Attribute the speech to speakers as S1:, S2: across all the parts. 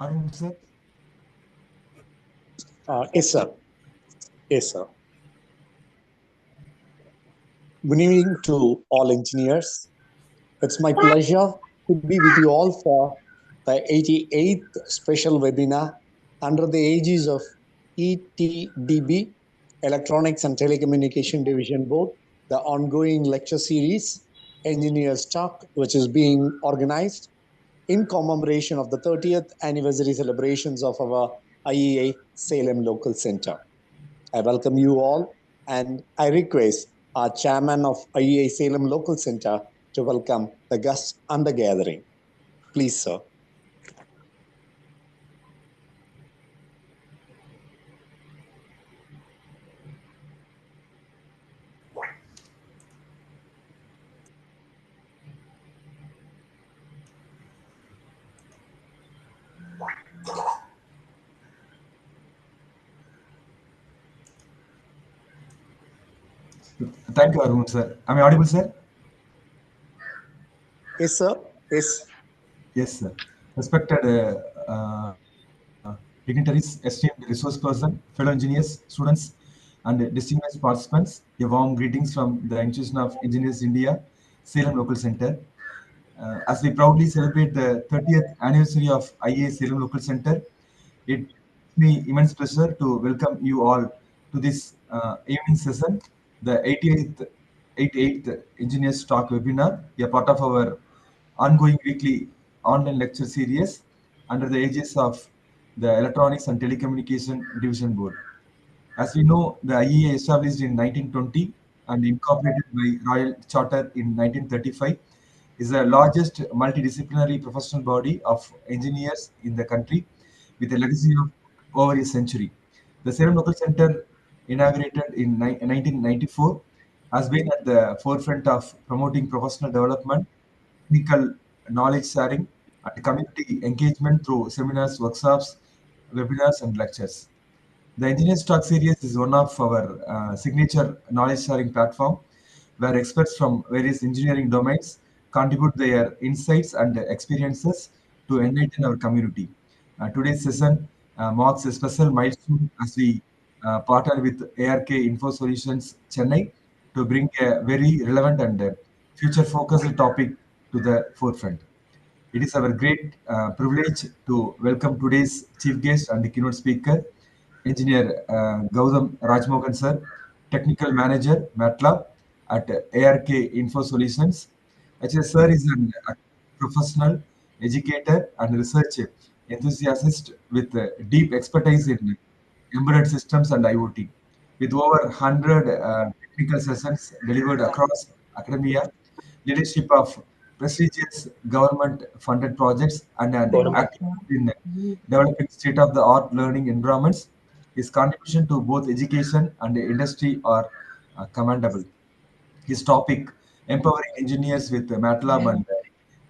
S1: Arun sir?
S2: Yes, sir. Yes, sir. Good evening to all engineers. It's my pleasure to be with you all for the 88th special webinar under the aegis of ETDB, Electronics and Telecommunication Division Board, the ongoing lecture series, Engineers Talk, which is being organized in commemoration of the 30th anniversary celebrations of our IEI Salem Local Center. I welcome you all and I request our chairman of IEI Salem Local Center to welcome the guests and the gathering. Please, sir.
S1: Thank you, Arun sir. Am I audible, sir?
S2: Yes, sir. Yes.
S1: Yes, sir. Respected dignitaries, esteemed resource person, fellow engineers, students, and distinguished participants, a warm greetings from the institution of Engineers India, Salem Local Center. As we proudly celebrate the 30th anniversary of IEA Salem Local Center, it gives me immense pleasure to welcome you all to this evening session, the 88th Engineers Talk webinar, a part of our ongoing weekly online lecture series under the aegis of the Electronics and Telecommunication Division Board. As we know, the IEA established in 1920 and incorporated by Royal Charter in 1935 is the largest multidisciplinary professional body of engineers in the country with a legacy of over a century. The Salem Local Center, inaugurated in 1994, has been at the forefront of promoting professional development, technical knowledge sharing, and community engagement through seminars, workshops, webinars, and lectures. The Engineers Talk series is one of our signature knowledge sharing platform where experts from various engineering domains contribute their insights and experiences to enlighten our community. Today's session marks a special milestone as we partner with ARK Info Solutions Chennai to bring a very relevant and future-focused topic to the forefront. It is our great privilege to welcome today's chief guest and keynote speaker, Engineer Gautam Rajmohan sir, Technical Manager, MATLAB at ARK Info Solutions. Actually, sir is a professional, educator, and research enthusiast with deep expertise in embedded systems and IoT. With over 100 technical sessions delivered across academia, leadership of prestigious government-funded projects, and an active in developing state-of-the-art learning environments, his contribution to both education and industry are commendable. His topic, empowering engineers with MATLAB and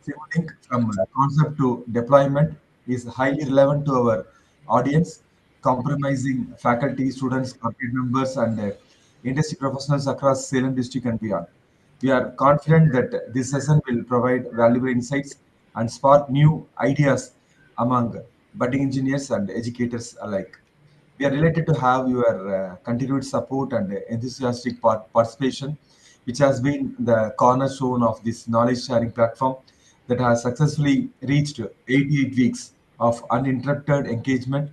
S1: Simulink from concept to deployment, is highly relevant to our audience, compromising faculty, students, corporate members, and industry professionals across Salem district and beyond. We are confident that this session will provide valuable insights and spark new ideas among budding engineers and educators alike. We are delighted to have your continued support and enthusiastic participation, which has been the cornerstone of this knowledge sharing platform that has successfully reached 88 weeks of uninterrupted engagement,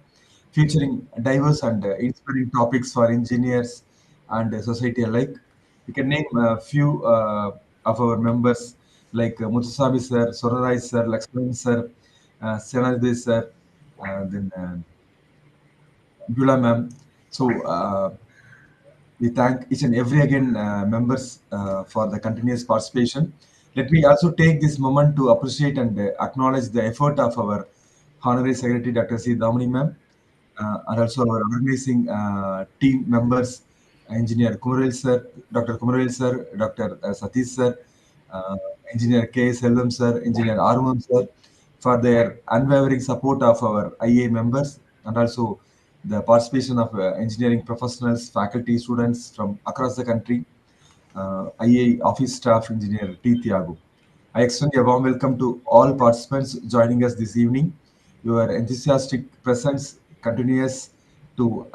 S1: featuring diverse and inspiring topics for engineers and society alike. We can name a few of our members like Muthuswamy sir, Sorarai sir, Lakshman sir, Senadhi sir, then Bula ma'am. So we thank each and every again members for the continuous participation. Let me also take this moment to appreciate and acknowledge the effort of our Honorary Secretary Dr. C. Damani ma'am and also our organizing team members, Engineer Kumaril sir, Dr. Kumaril sir, Dr. Satish sir, uh, Engineer K. Selvam sir, Engineer Arumam sir, for their unwavering support of our IA members and also the participation of engineering professionals, faculty, students from across the country, IA office staff, Engineer T. Thiago. I extend a warm welcome to all participants joining us this evening. Your enthusiastic presence continues to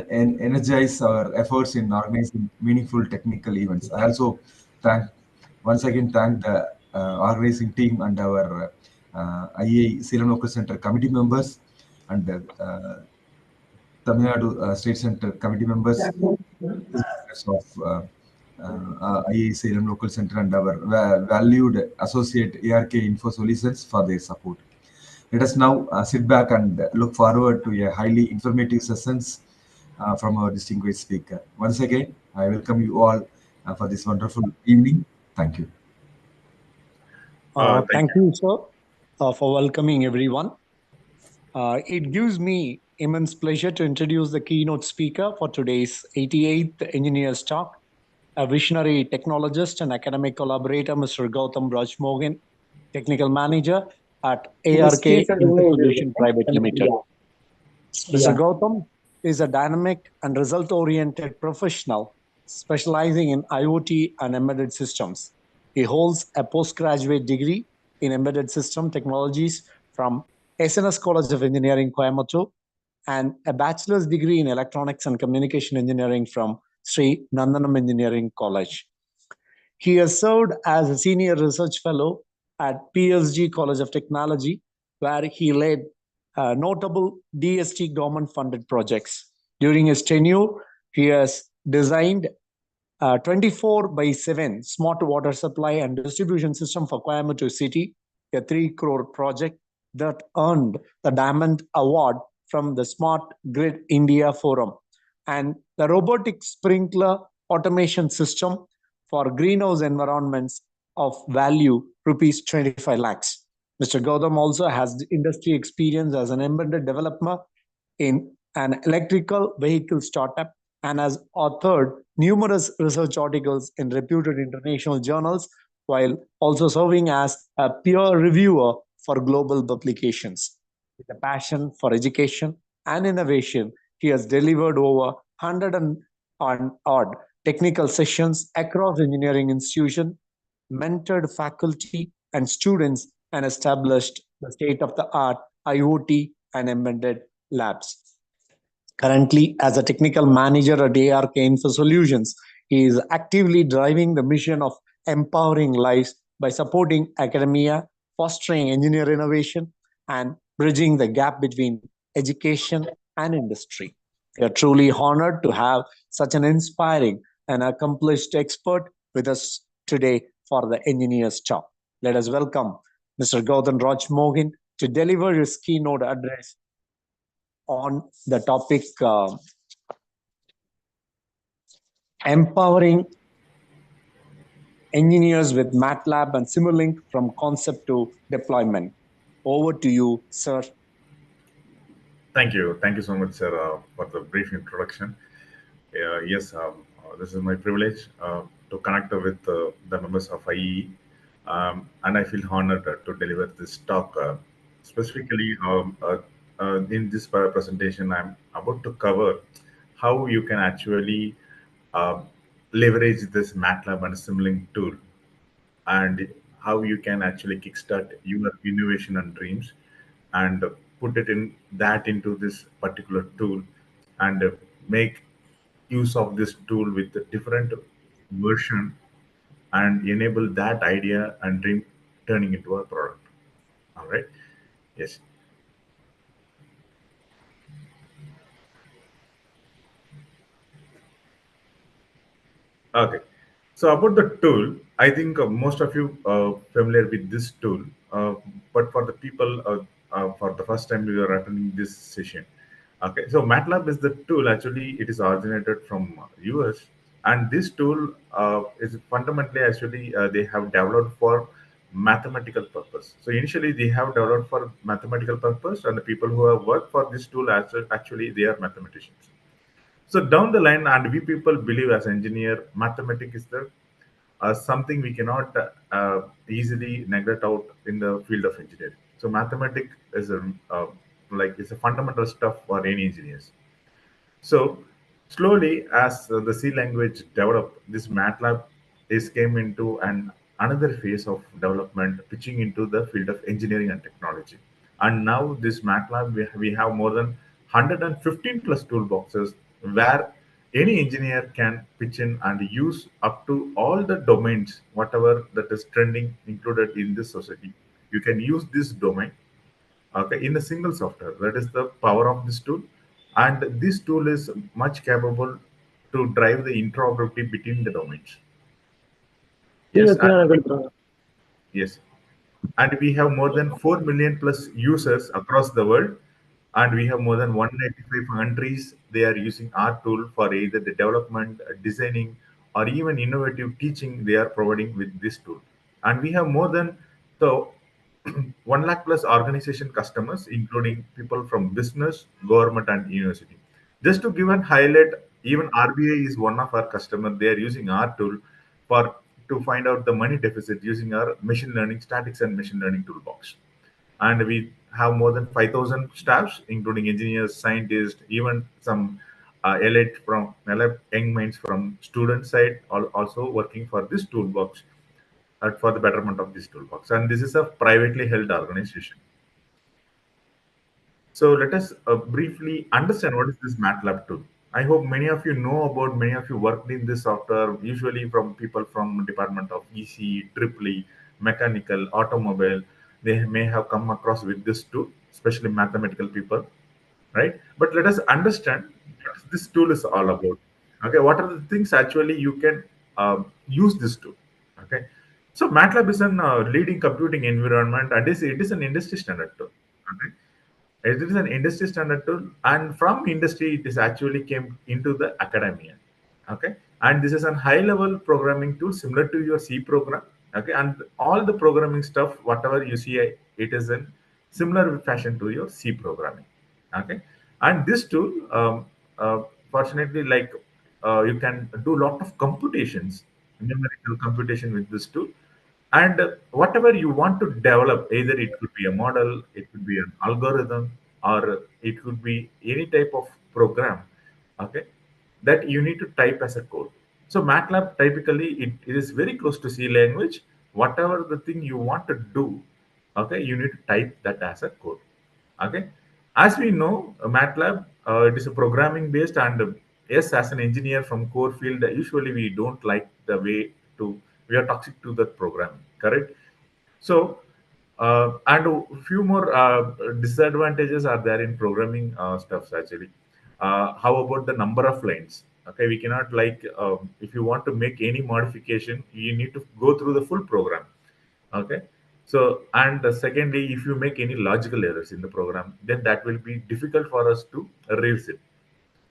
S1: energize our efforts in organizing meaningful technical events. I also once again thank the organizing team and our IEI Salem Local Center committee members and Tamil Nadu State Center committee members of IEI Salem Local Center and our valued associate ARK Info Solutions for their support. Let us now sit back and look forward to a highly informative sessions from our distinguished speaker. Once again, I welcome you all for this wonderful evening. Thank you.
S2: Thank you, sir, for welcoming everyone. It gives me immense pleasure to introduce the keynote speaker for today's 88th Engineers Talk, a visionary technologist and academic collaborator, Mr. Gautam Rajmohan, Technical Manager at ARK Info Solution Private Limited. Mr. Gautam is a dynamic and result-oriented professional specializing in IoT and embedded systems. He holds a postgraduate degree in embedded system technologies from SNS College of Engineering, Coimbatore, and a bachelor's degree in electronics and communication engineering from Sri Nandanam Engineering College. He has served as a senior research fellow at PSG College of Technology, where he led notable DST government-funded projects. During his tenure, he has designed 24/7 smart water supply and distribution system for Coimbatore City, a 3 crore project that earned the Diamond Award from the Smart Grid India Forum, and the robotic sprinkler automation system for greenhouse environments of value rupees 25 lakhs. Mr. Gautam also has industry experience as an embedded developer in an electrical vehicle startup and has authored numerous research articles in reputed international journals, while also serving as a peer reviewer for global publications. With a passion for education and innovation, he has delivered over 100 and odd technical sessions across engineering institutions, mentored faculty and students, and established the state-of-the-art IoT and embedded labs. Currently, as a technical manager at ARK Info Solutions, he is actively driving the mission of empowering lives by supporting academia, fostering engineer innovation, and bridging the gap between education and industry. We are truly honored to have such an inspiring and accomplished expert with us today for the Engineers Talk. Let us welcome Mr. Gautam Rajmohan to deliver his keynote address on the topic empowering engineers with MATLAB and Simulink from concept to deployment. Over to you, sir.
S3: Thank you. Thank you so much, sir, for the brief introduction. Yes, this is my privilege to connect with the members of IEE, and I feel honored to deliver this talk. Specifically, in this presentation, I'm about to cover how you can actually uh, leverage this MATLAB and Simulink tool, and how you can actually kickstart your innovation and dreams, and put it in that into this particular tool, and make use of this tool with a different version, and enable that idea and dream turning into a product. All right. Yes. Okay. So about the tool, I think most of you familiar with this tool, but for the people for the first time you are attending this session. Okay, so MATLAB is the tool. Actually, it is originated from US, and this tool is fundamentally actually they have developed for mathematical purpose. So initially they have developed for mathematical purpose, and the people who have worked for this tool actually they are mathematicians. So down the line, and we people believe as engineer, mathematics is the something we cannot easily neglect out in the field of engineering. So mathematics is a like it's a fundamental stuff for any engineers. So slowly, as the C language developed, this MATLAB is came into an another phase of development, pitching into the field of engineering and technology. And now this MATLAB, we have more than 115 plus toolboxes where any engineer can pitch in and use up to all the domains, whatever that is trending included in this society. You can use this domain, okay, in a single software. That is the power of this tool. And this tool is much capable to drive the interoperability between the domains. Yes, and yes, and we have more than 4 million plus users across the world, and we have more than 185 countries. They are using our tool for either the development, designing, or even innovative teaching. They are providing with this tool, and we have more than the 1 lakh plus organization customers, including people from business, government, and university. Just to give an highlight, even RBI is one of our customers. They are using our tool for to find out the money deficit using our machine learning statics and machine learning toolbox. And we have more than 5,000 staffs, including engineers, scientists, even some elite young minds from student side, also working for this toolbox, for the betterment of this toolbox. And this is a privately held organization. So let us briefly understand what is this MATLAB tool. I hope many of you know about, many of you worked in this software, usually from people from Department of EC, EEE, Mechanical, Automobile. They may have come across with this tool, especially mathematical people, right? But let us understand what this tool is all about. Okay, what are the things actually you can use this tool? Okay, so MATLAB is an leading computing environment, and it is an industry standard tool. Okay, it is an industry standard tool, and from industry, it is actually came into the academia. Okay, and this is a high-level programming tool similar to your C program. Okay, and all the programming stuff, whatever you see, it is in similar fashion to your C programming. Okay, and this tool, fortunately, like you can do a lot of computations, numerical computation with this tool, and whatever you want to develop, either it could be a model, it could be an algorithm, or it could be any type of program, okay, that you need to type as a code. So MATLAB typically it is very close to C language. Whatever the thing you want to do, okay, you need to type that as a code. Okay, as we know, MATLAB, it is a programming based, and yes, as an engineer from core field, usually we don't like the way to we are toxic to the programming, correct? So, and a few more disadvantages are there in programming stuffs actually. How about the number of lines? Okay, we cannot like if you want to make any modification, you need to go through the full program. Okay, so and secondly, if you make any logical errors in the program, then that will be difficult for us to erase it.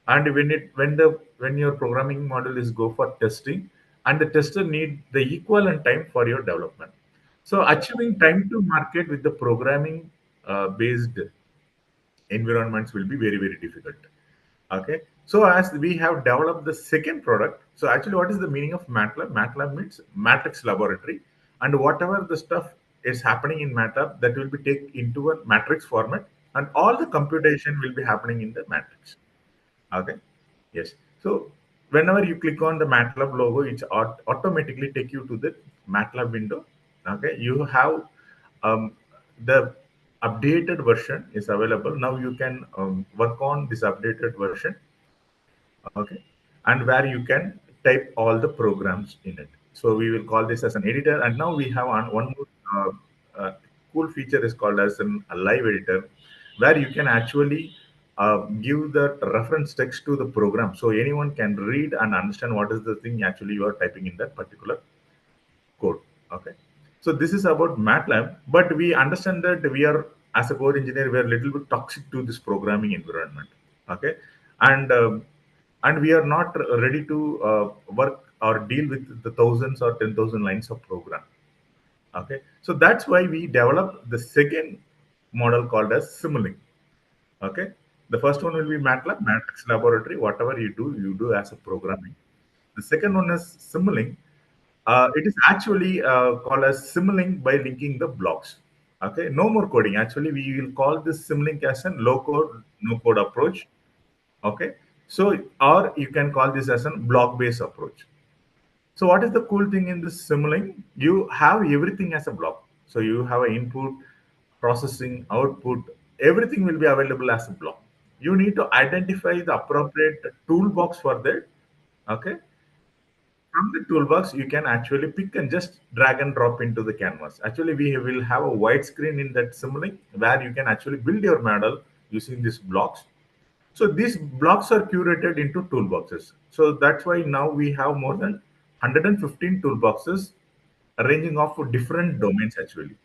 S3: And when your programming model is go for testing, and the tester need the equivalent time for your development. So achieving time to market with the programming based environments will be very very difficult. Okay, so as we have developed the second product, so actually what is the meaning of MATLAB? MATLAB means matrix laboratory, and whatever the stuff is happening in MATLAB, that will be take into a matrix format, and all the computation will be happening in the matrix. Okay, yes. So whenever you click on the MATLAB logo, it automatically take you to the MATLAB window. Okay, you have the updated version is available now. You can work on this updated version. Okay, and where you can type all the programs in it. So we will call this as an editor, and now we have one more cool feature is called as a live editor, where you can actually give the reference text to the program, so anyone can read and understand what is the thing actually you are typing in that particular code. Okay, so this is about MATLAB, but we understand that we are, as a core engineer, we are a little bit toxic to this programming environment. Okay, and and we are not ready to work or deal with the thousands or 10,000 lines of program. Okay, so that's why we developed the second model called as Simulink. Okay, the first one will be MATLAB, Matrix Laboratory. Whatever you do as a programming. The second one is Simulink. It is actually called as Simulink by linking the blocks. Okay, no more coding. Actually, we will call this Simulink as a low code, no code approach. Okay, so or you can call this as a block based approach. So what is the cool thing in this Simulink? You have everything as a block. So you have an input, processing, output, everything will be available as a block. You need to identify the appropriate toolbox for that. Okay. From the toolbox, you can actually pick and just drag and drop into the canvas. Actually, we will have a white screen in that Simulink where you can actually build your model using these blocks. So these blocks are curated into toolboxes. So that's why now we have more than 115 toolboxes ranging off for different domains actually.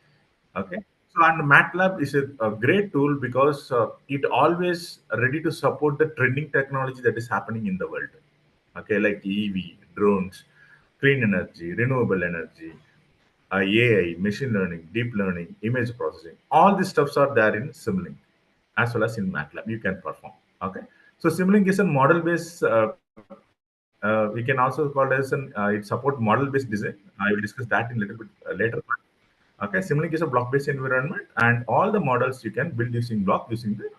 S3: Okay. So and MATLAB is a great tool because it always ready to support the trending technology that is happening in the world. Okay, like EV, drones, clean energy, renewable energy, AI, machine learning, deep learning, image processing. All these stuffs are there in Simulink as well as in MATLAB. You can perform. Okay, so Simulink is a model-based. We can also call it as it support model-based design. I will discuss that in a little bit later. Okay, Simulink is a block-based environment, and all the models you can build using block using the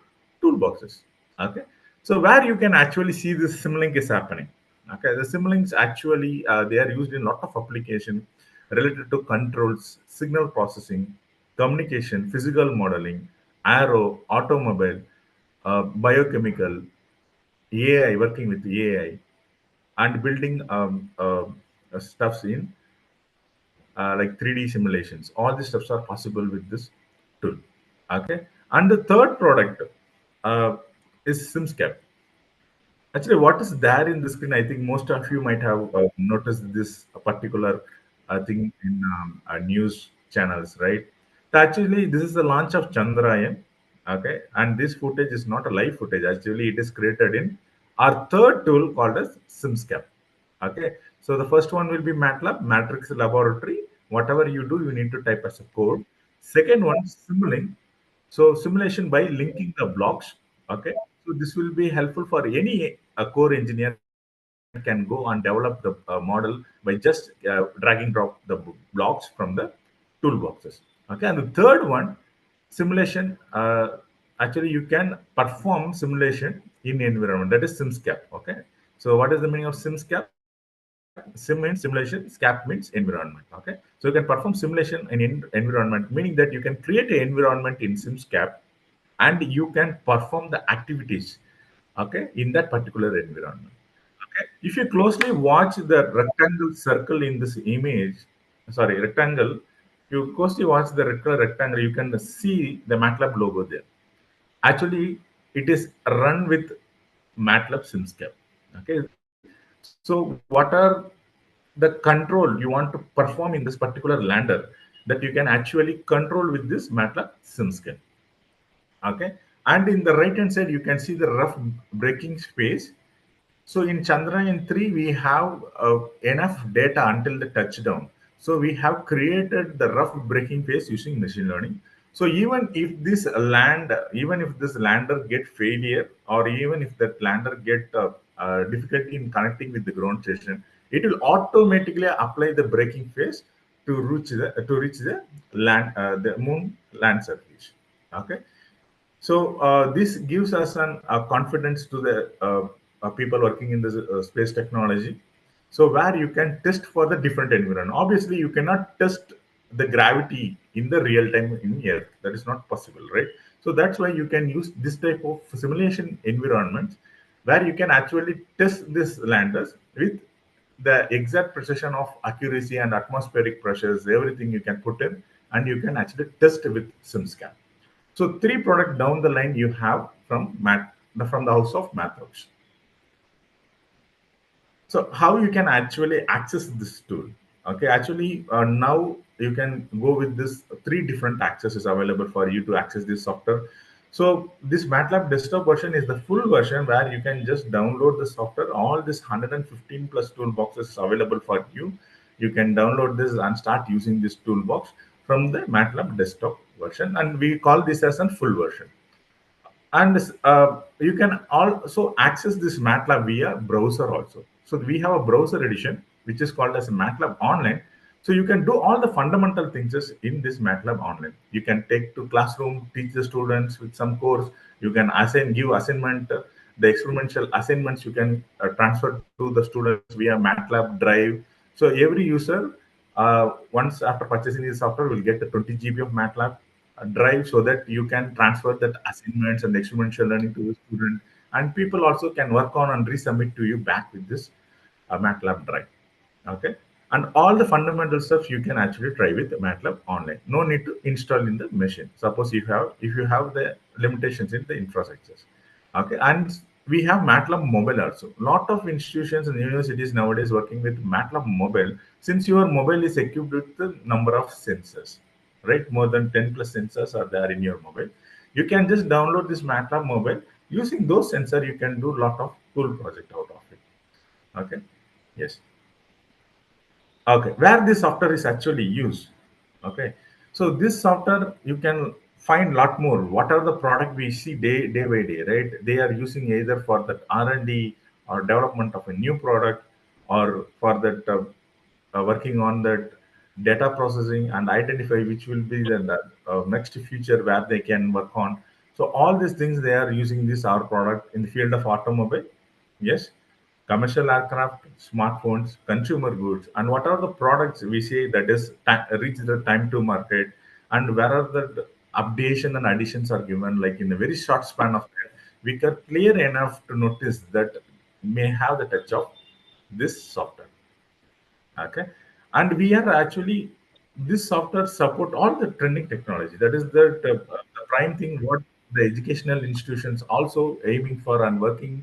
S3: toolboxes. Okay, so where you can actually see this Simulink is happening. Okay, the Simulinks actually they are used in a lot of application related to controls, signal processing, communication, physical modeling, aero, automobile, biochemical, AI, working with AI, and building stuffs in like 3D simulations. All these steps are possible with this tool. Okay, and the third product uh, is Simscape. Actually, what is there in the screen? I think most of you might have noticed this particular thing in news channels, right? So actually, this is the launch of Chandrayaan. Okay, and this footage is not a live footage. Actually, it is created in our third tool called as Simscape. Okay, so the first one will be MATLAB, Matrix Laboratory. Whatever you do, you need to type as a code. Second one, Simulink. So simulation by linking the blocks. Okay, so this will be helpful for any core engineer can go and develop the model by just drag and drop the blocks from the toolboxes. Okay, and the third one, simulation. Actually, you can perform simulation in environment. That is Simscape. Okay, so what is the meaning of Simscape? Sim means simulation, SCAP means environment. Okay, so you can perform simulation in environment, meaning that you can create an environment in Simscape and you can perform the activities, okay, in that particular environment. Okay, if you closely watch the rectangle circle in this image, sorry, rectangle, you closely watch the rectangle, you can see the MATLAB logo there. Actually, it is run with MATLAB Simscape. Okay, so what are the control you want to perform in this particular lander that you can actually control with this MATLAB Simscape? Okay, and in the right hand side, you can see the rough braking space. So in Chandrayaan 3, we have enough data until the touchdown. So we have created the rough braking phase using machine learning. So even if this lander get failure, or even if that lander get difficulty in connecting with the ground station, it will automatically apply the braking phase to reach the the moon land surface. Okay. So this gives us an confidence to the people working in the space technology. So where you can test for the different environment. Obviously, you cannot test the gravity in the real time in Earth. That is not possible, right? So that's why you can use this type of simulation environments where you can actually test these landers with the exact precision of accuracy and atmospheric pressures, everything you can put in, and you can actually test with SimScan. So three product down the line you have from the house of MathWorks. So how you can actually access this tool? Okay, actually now you can go with this three different accesses available for you to access this software. So this MATLAB desktop version is the full version where you can just download the software. All this 115 plus toolboxes is available for you. You can download this and start using this toolbox from the MATLAB desktop version, and we call this as a full version. And you can also access this MATLAB via browser also. So we have a browser edition which is called as MATLAB Online. So you can do all the fundamental things in this MATLAB Online. You can take to classroom, teach the students with some course. You can give assignment. The experimental assignments you can transfer to the students via MATLAB Drive. So every user, once after purchasing this software, will get the 20 GB of MATLAB. drive so that you can transfer that assignments and experiential learning to the student, and people also can work on and resubmit to you back with this MATLAB drive. Okay, and all the fundamental stuff you can actually try with MATLAB online. No need to install in the machine. Suppose if you have the limitations in the infrastructures. Okay, and we have MATLAB mobile also. Lot of institutions and universities nowadays working with MATLAB mobile, since your mobile is equipped with the number of sensors, right? More than 10 plus sensors are there in your mobile. You can just download this MATLAB mobile. Using those sensor, you can do lot of cool project out of it. Okay, yes. Okay, where this software is actually used. Okay, so this software you can find lot more. What are the product we see day by day, right? They are using either for the R&D or development of a new product, or for that working on that data processing and identify which will be the next feature where they can work on. So all these things they are using this our product in the field of automobile. Yes, commercial aircraft, smartphones, consumer goods, and what are the products we say that is reach the time to market, and where are the updation and additions are given like in a very short span of time. We are clear enough to notice that may have the touch of this software. Okay, and we are actually this software support all the trending technology. That is the prime thing what the educational institutions also aiming for and working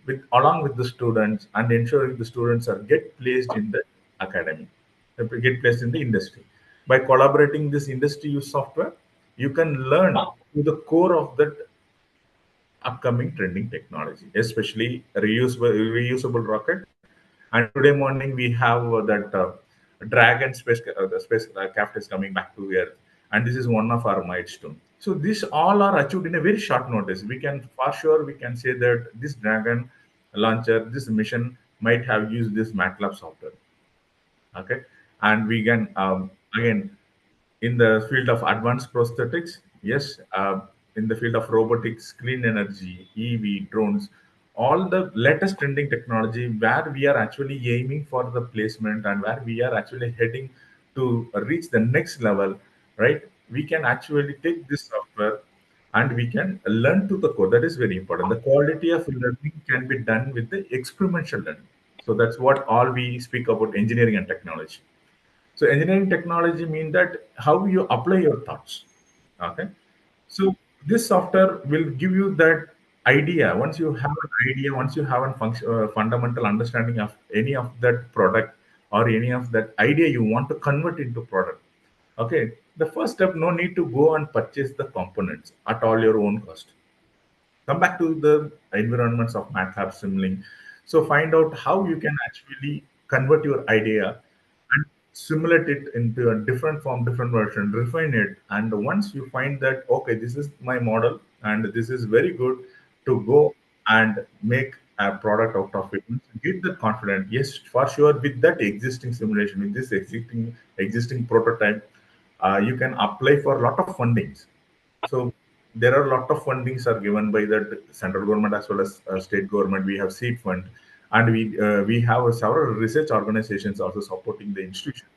S3: with along with the students and ensuring the students are get placed in the academy, get placed in the industry. By collaborating this industry use software, you can learn to the core of that upcoming trending technology, especially reusable rocket. And today morning we have that Dragon the space craft is coming back to Earth, and this is one of our milestone. So these all are achieved in a very short notice. We can for sure we can say that this Dragon launcher, this mission might have used this MATLAB software. Okay, and we can again in the field of advanced prosthetics, yes, in the field of robotics, clean energy, EV, drones, all the latest trending technology where we are actually aiming for the placement and where we are actually heading to reach the next level, right? We can actually take this software and we can learn to the code. That is very important. The quality of learning can be done with the experiential learning. So that's what all we speak about engineering and technology. So engineering technology means that how you apply your thoughts. Okay. So this software will give you that idea. Once you have an idea, once you have a fundamental understanding of any of that product or any of that idea you want to convert into product. Okay. The first step, no need to go and purchase the components at all your own cost. Come back to the environments of MATLAB Simulink. So find out how you can actually convert your idea and simulate it into a different form, different version, refine it. And once you find that, okay, this is my model and this is very good to go and make a product out of it, get the confidence. Yes, for sure, with that existing simulation, with this existing prototype, you can apply for a lot of fundings. So there are a lot of fundings are given by the central government as well as state government. We have seed fund, and we have several research organizations also supporting the institution.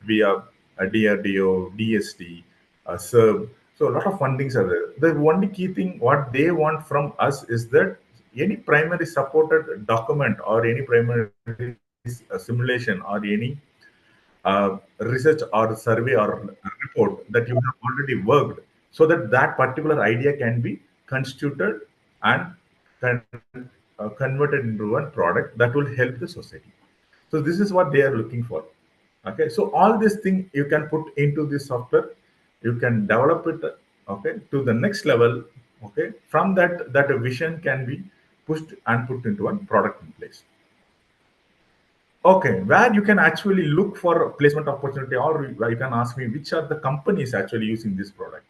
S3: We have DRDO, DST, SERB. So a lot of fundings are there. The only key thing what they want from us is that any primary supported document or any primary simulation or any research or survey or report that you have already worked, so that that particular idea can be constituted and converted into one product that will help the society. So this is what they are looking for. Okay, so all these things you can put into this software, you can develop it, okay, to the next level. Okay, from that vision can be pushed and put into one product in place. Okay, where you can actually look for placement opportunity, or you can ask me which are the companies actually using this product.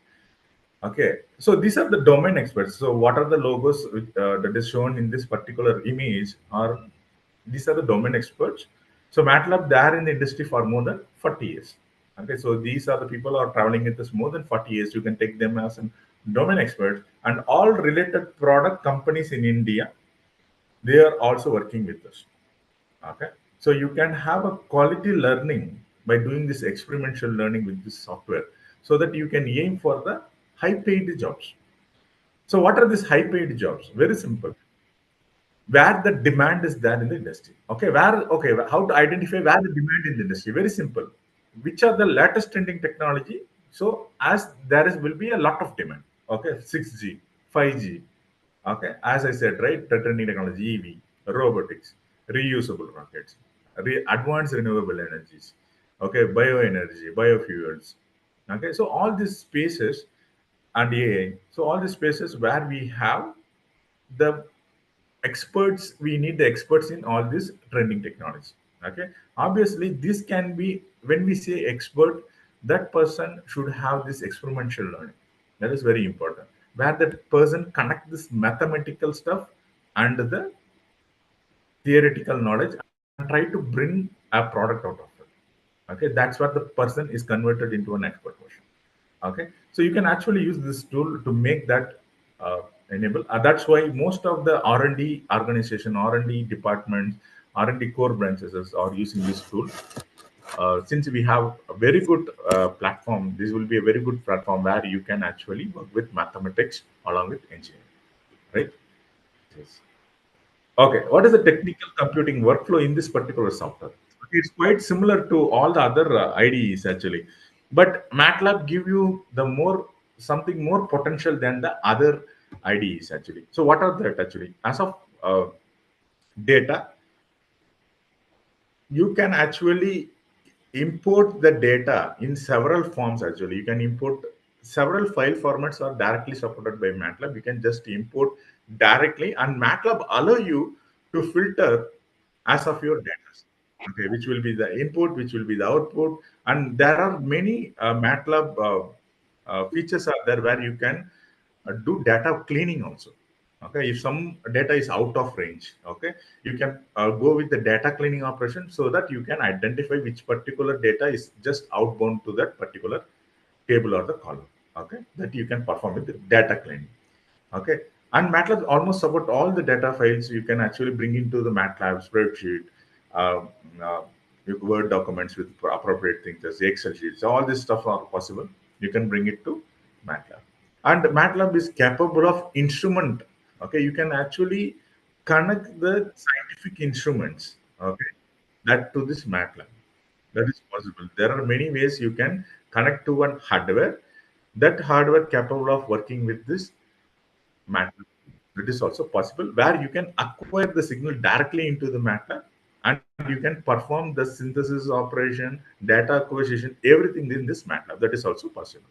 S3: Okay, so these are the domain experts. So what are the logos that is shown in this particular image? Are these are the domain experts. So MATLAB, they are in the industry for more than 40 years. Okay, so these are the people who are traveling with us more than 40 years. You can take them as a domain expert, and all related product companies in India, they are also working with us. Okay, so you can have a quality learning by doing this experimental learning with this software. so that you can aim for the high paid jobs. So what are these high paid jobs? Very simple. Where the demand is there in the industry. How to identify where the demand in the industry? Very simple. Which are the latest trending technology? So as there is will be a lot of demand. Okay, 6G, 5G. Okay, as I said, right, the trending technology, EV, robotics, reusable rockets, advanced renewable energies. Okay, bioenergy, biofuels. Okay, so all these spaces and AI. So all these spaces where we have the experts, we need the experts in all this trending technology. Okay, obviously this can be, when we say expert, that person should have this experiential learning. That is very important, where that person connect this mathematical stuff and the theoretical knowledge and try to bring a product out of it. Okay, that's what the person is converted into an expert version. Okay, so you can actually use this tool to make that enable. That's why most of the R&D organization, R&D departments, R&D core branches are using this tool. Since we have a very good platform, this will be a very good platform where you can actually work with mathematics along with engineering, right? Yes. Okay, what is the technical computing workflow in this particular software? Okay, it's quite similar to all the other IDEs actually, but MATLAB give you the more, something more potential than the other IDEs actually. So what are that actually? As of data, you can actually import the data in several forms actually. You can import several file formats are directly supported by MATLAB. You can just import directly, and MATLAB allow you to filter as of your data. Okay, which will be the input, which will be the output, and there are many MATLAB features are there where you can do data cleaning also. Okay, if some data is out of range, okay, you can go with the data cleaning operation so that you can identify which particular data is just outbound to that particular table or the column. Okay, that you can perform with the data cleaning. Okay, and MATLAB almost support all the data files you can actually bring into the MATLAB spreadsheet, uh, uh, Word documents with appropriate things, as Excel sheets. All this stuff are possible. You can bring it to MATLAB, and MATLAB is capable of instrument. Okay, you can actually connect the scientific instruments. Okay, that to this MATLAB. That is possible. There are many ways you can connect to one hardware. That hardware capable of working with this MATLAB. It is also possible where you can acquire the signal directly into the MATLAB, and you can perform the synthesis operation, data acquisition, everything in this MATLAB. That is also possible.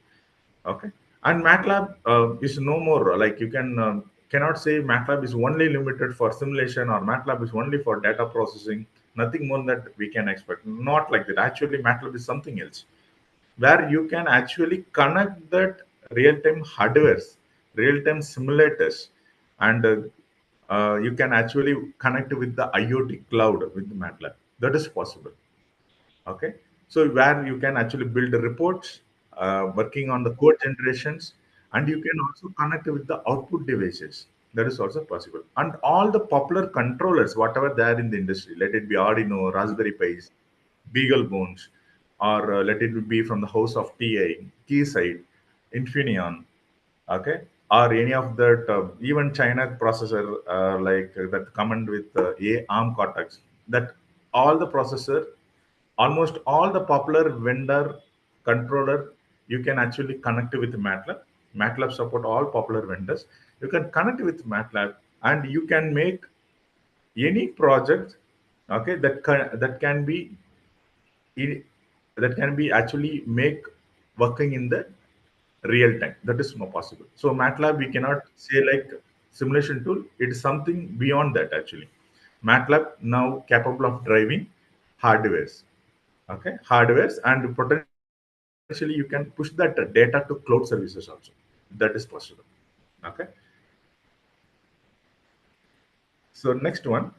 S3: Okay, and MATLAB is no more like you can cannot say MATLAB is only limited for simulation or MATLAB is only for data processing. Nothing more that we can expect. Not like that. Actually, MATLAB is something else where you can actually connect that real-time hardwares, real-time simulators, and you can actually connect with the IoT cloud with MATLAB. That is possible. Okay, so where you can actually build the reports, working on the code generations, and you can also connect with the output devices. That is also possible. And all the popular controllers, whatever they are in the industry, let it be Arduino, Raspberry Pis, Beagle Bones, or let it be from the house of TI, Keysight, Infineon, okay, or any of that, even China processor like that command with A ARM Cortex, that all the processor, almost all the popular vendor controller, you can actually connect with MATLAB. MATLAB support all popular vendors. You can connect with MATLAB, and you can make any project, okay, that can be in, that can be actually make working in the real time. That is not possible. So MATLAB, we cannot say like simulation tool. It is something beyond that actually. MATLAB now capable of driving hardwares. Okay, hardwares, and potentially you can push that data to cloud services also. That is possible. Okay. So next one.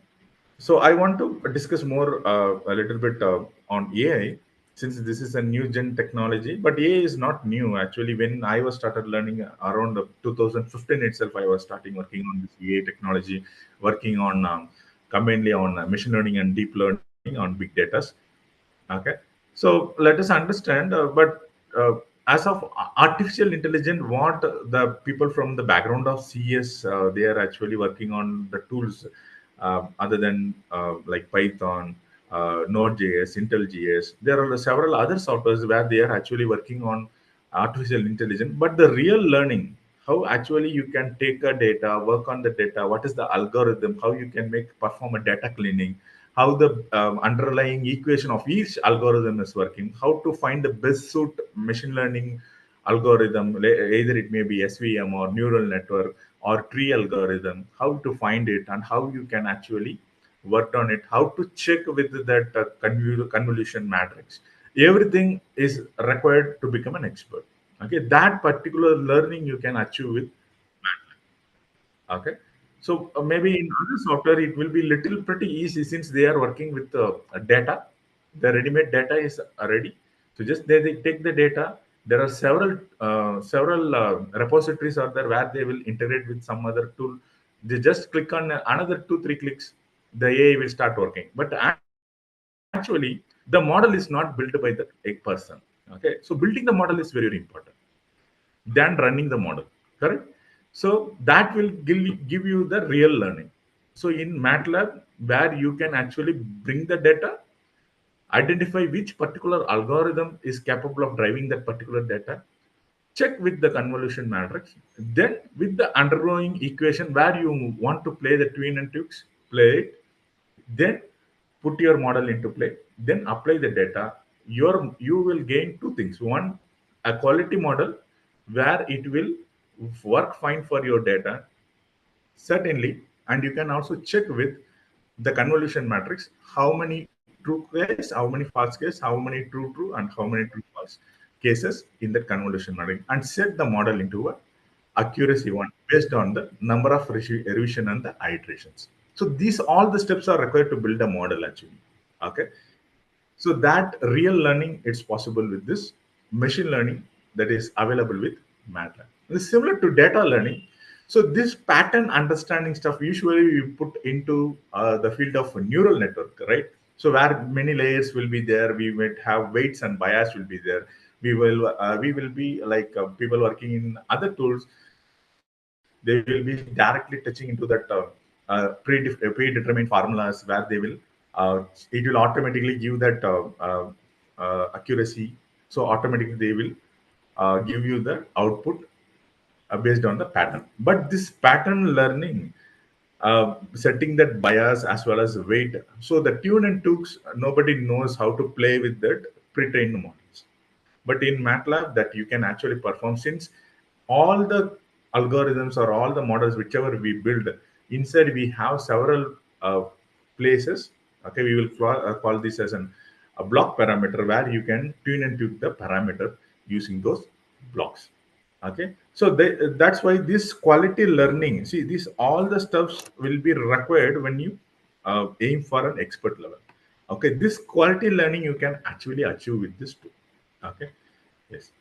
S3: So I want to discuss more a little bit on AI, since this is a new gen technology. But AI is not new actually. When I was started learning around 2015 itself, I was starting working on this AI technology, working on mainly on machine learning and deep learning on big data. Okay, so let us understand. But as of artificial intelligence, what the people from the background of CS, they are actually working on the tools other than like Python, Node.js, IntelliJS. There are several other softwares where they are actually working on artificial intelligence. But the real learning, how actually you can take a data, work on the data, what is the algorithm, how you can make perform a data cleaning, how the underlying equation of each algorithm is working, how to find the best suit machine learning algorithm, either it may be SVM or neural network or tree algorithm, how to find it and how you can actually work on it, how to check with that convolution matrix. Everything is required to become an expert. Okay, that particular learning you can achieve with MATLAB. Okay, so maybe in other software it will be little pretty easy since they are working with data. The ready-made data is ready. So just they take the data. There are several repositories out there where they will integrate with some other tool. They just click on another 2 3 clicks, the AI will start working. But actually, the model is not built by the a person. Okay, so building the model is very, very important than running the model, correct? So that will give you the real learning. So in MATLAB, where you can actually bring the data, identify which particular algorithm is capable of driving that particular data, check with the convolution matrix, then with the underlying equation where you want to play the twin and twigs, play it, then put your model into play, then apply the data. You will gain two things. One, a quality model where it will work fine for your data, certainly, and you can also check with the convolution matrix how many true case, how many false case, how many true, and how many true false cases in that convolution matrix, and set the model into a accuracy one based on the number of revision and the iterations. So these all the steps are required to build a model actually. Okay, so that real learning it's possible with this machine learning that is available with MATLAB. It's similar to data learning. So this pattern understanding stuff usually we put into the field of neural network, right? So where many layers will be there, we might have weights and bias will be there. We will be like people working in other tools. They will be directly touching into that predetermined formulas where they will it will automatically give that accuracy. So automatically they will give you the output based on the pattern. But this pattern learning, setting that bias as well as weight, so the tune and tooks, nobody knows how to play with that pre-trained models. But in MATLAB, that you can actually perform since all the algorithms or all the models, whichever we build, inside we have several places. Okay, we will call this as a block parameter where you can tune and tweak the parameter using those blocks. Okay, so that's why this quality learning, see, this all the stuffs will be required when you aim for an expert level. Okay, this quality learning you can actually achieve with this tool. Okay, yes.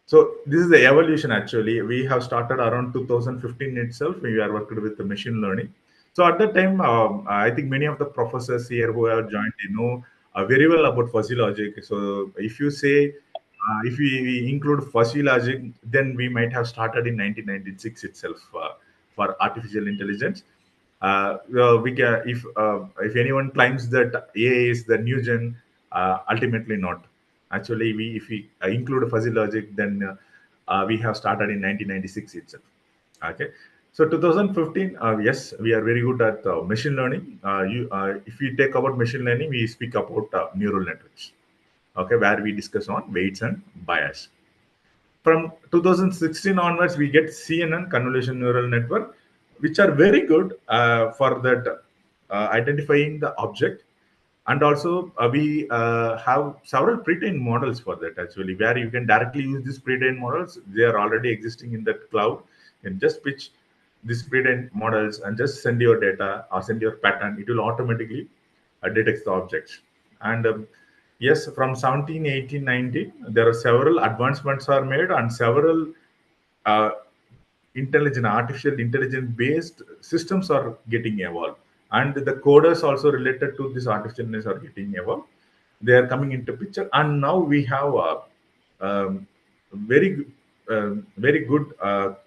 S3: So this is the evolution actually. We have started around 2015 itself. We are working with the machine learning. So at that time, I think many of the professors here who have joined, they know very well about fuzzy logic. So if you say, if we include fuzzy logic, then we might have started in 1996 itself for artificial intelligence. We can, if anyone claims that AI is the new gen, ultimately not. Actually, we if we include fuzzy logic, then we have started in 1996 itself. Okay, so 2015, yes, we are very good at machine learning. If we take about machine learning, we speak about neural networks. Okay, where we discuss on weights and bias. From 2016 onwards, we get CNN, convolution neural network, which are very good for that identifying the object. And also, we have several pre-trained models for that actually, where you can directly use these pre-trained models. They are already existing in that cloud. And just pitch these pre-trained models and just send your data or send your pattern. It will automatically detect the objects. And yes, from 17, 18, 19, there are several advancements are made and several uh, artificial intelligence based systems are getting evolved, and the coders also related to this artificial intelligence are getting evolved. They are coming into picture, and now we have very good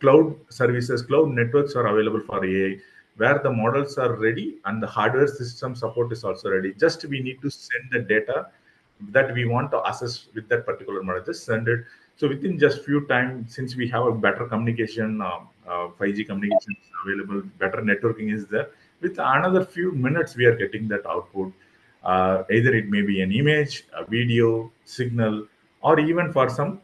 S3: cloud services, cloud networks are available for AI, where the models are ready and the hardware system support is also ready. Just we need to send the data that we want to assess with that particular model. Just send it. So within just few time, since we have a better communication, 5G communication is available, better networking is there. With another few minutes, we are getting that output. Either it may be an image, a video, signal, or even for some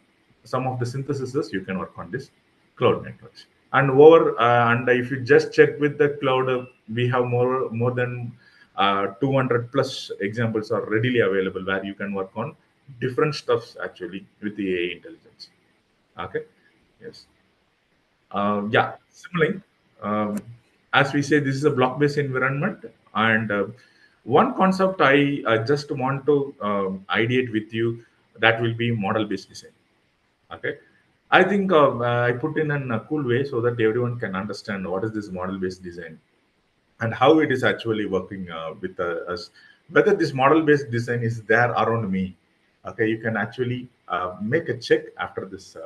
S3: of the syntheses, you can work on this cloud networks. And and if you just check with the cloud, we have more than 200 plus examples are readily available where you can work on different stuffs actually with the AI intelligence. Okay, yes. Yeah, Simulink. Um, as we say, this is a block-based environment, and one concept I just want to ideate with you, that will be model-based design. Okay, I think I put in a cool way so that everyone can understand what is this model-based design and how it is actually working with us. Whether this model-based design is there around me. Okay, you can actually make a check after this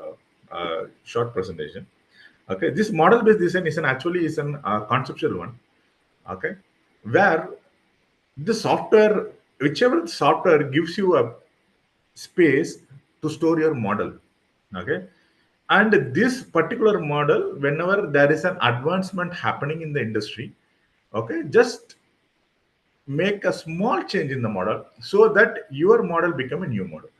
S3: short presentation. Okay, this model-based design is actually is an conceptual one. Okay, where the software, whichever software gives you a space to store your model. Okay, and this particular model, whenever there is an advancement happening in the industry, okay, just make a small change in the model so that your model become a new model.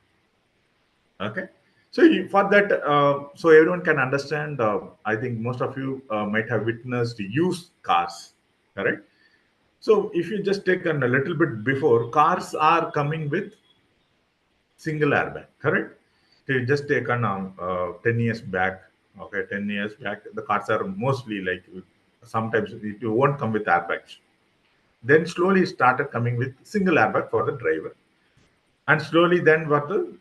S3: Okay, so for that, so everyone can understand, I think most of you might have witnessed used cars, correct? So if you just take a little bit before, cars are coming with single airbag, correct? So you just take an 10 years back, okay, 10 years back, the cars are mostly like, sometimes it won't come with airbags. Then slowly it started coming with single airbag for the driver, and slowly then what the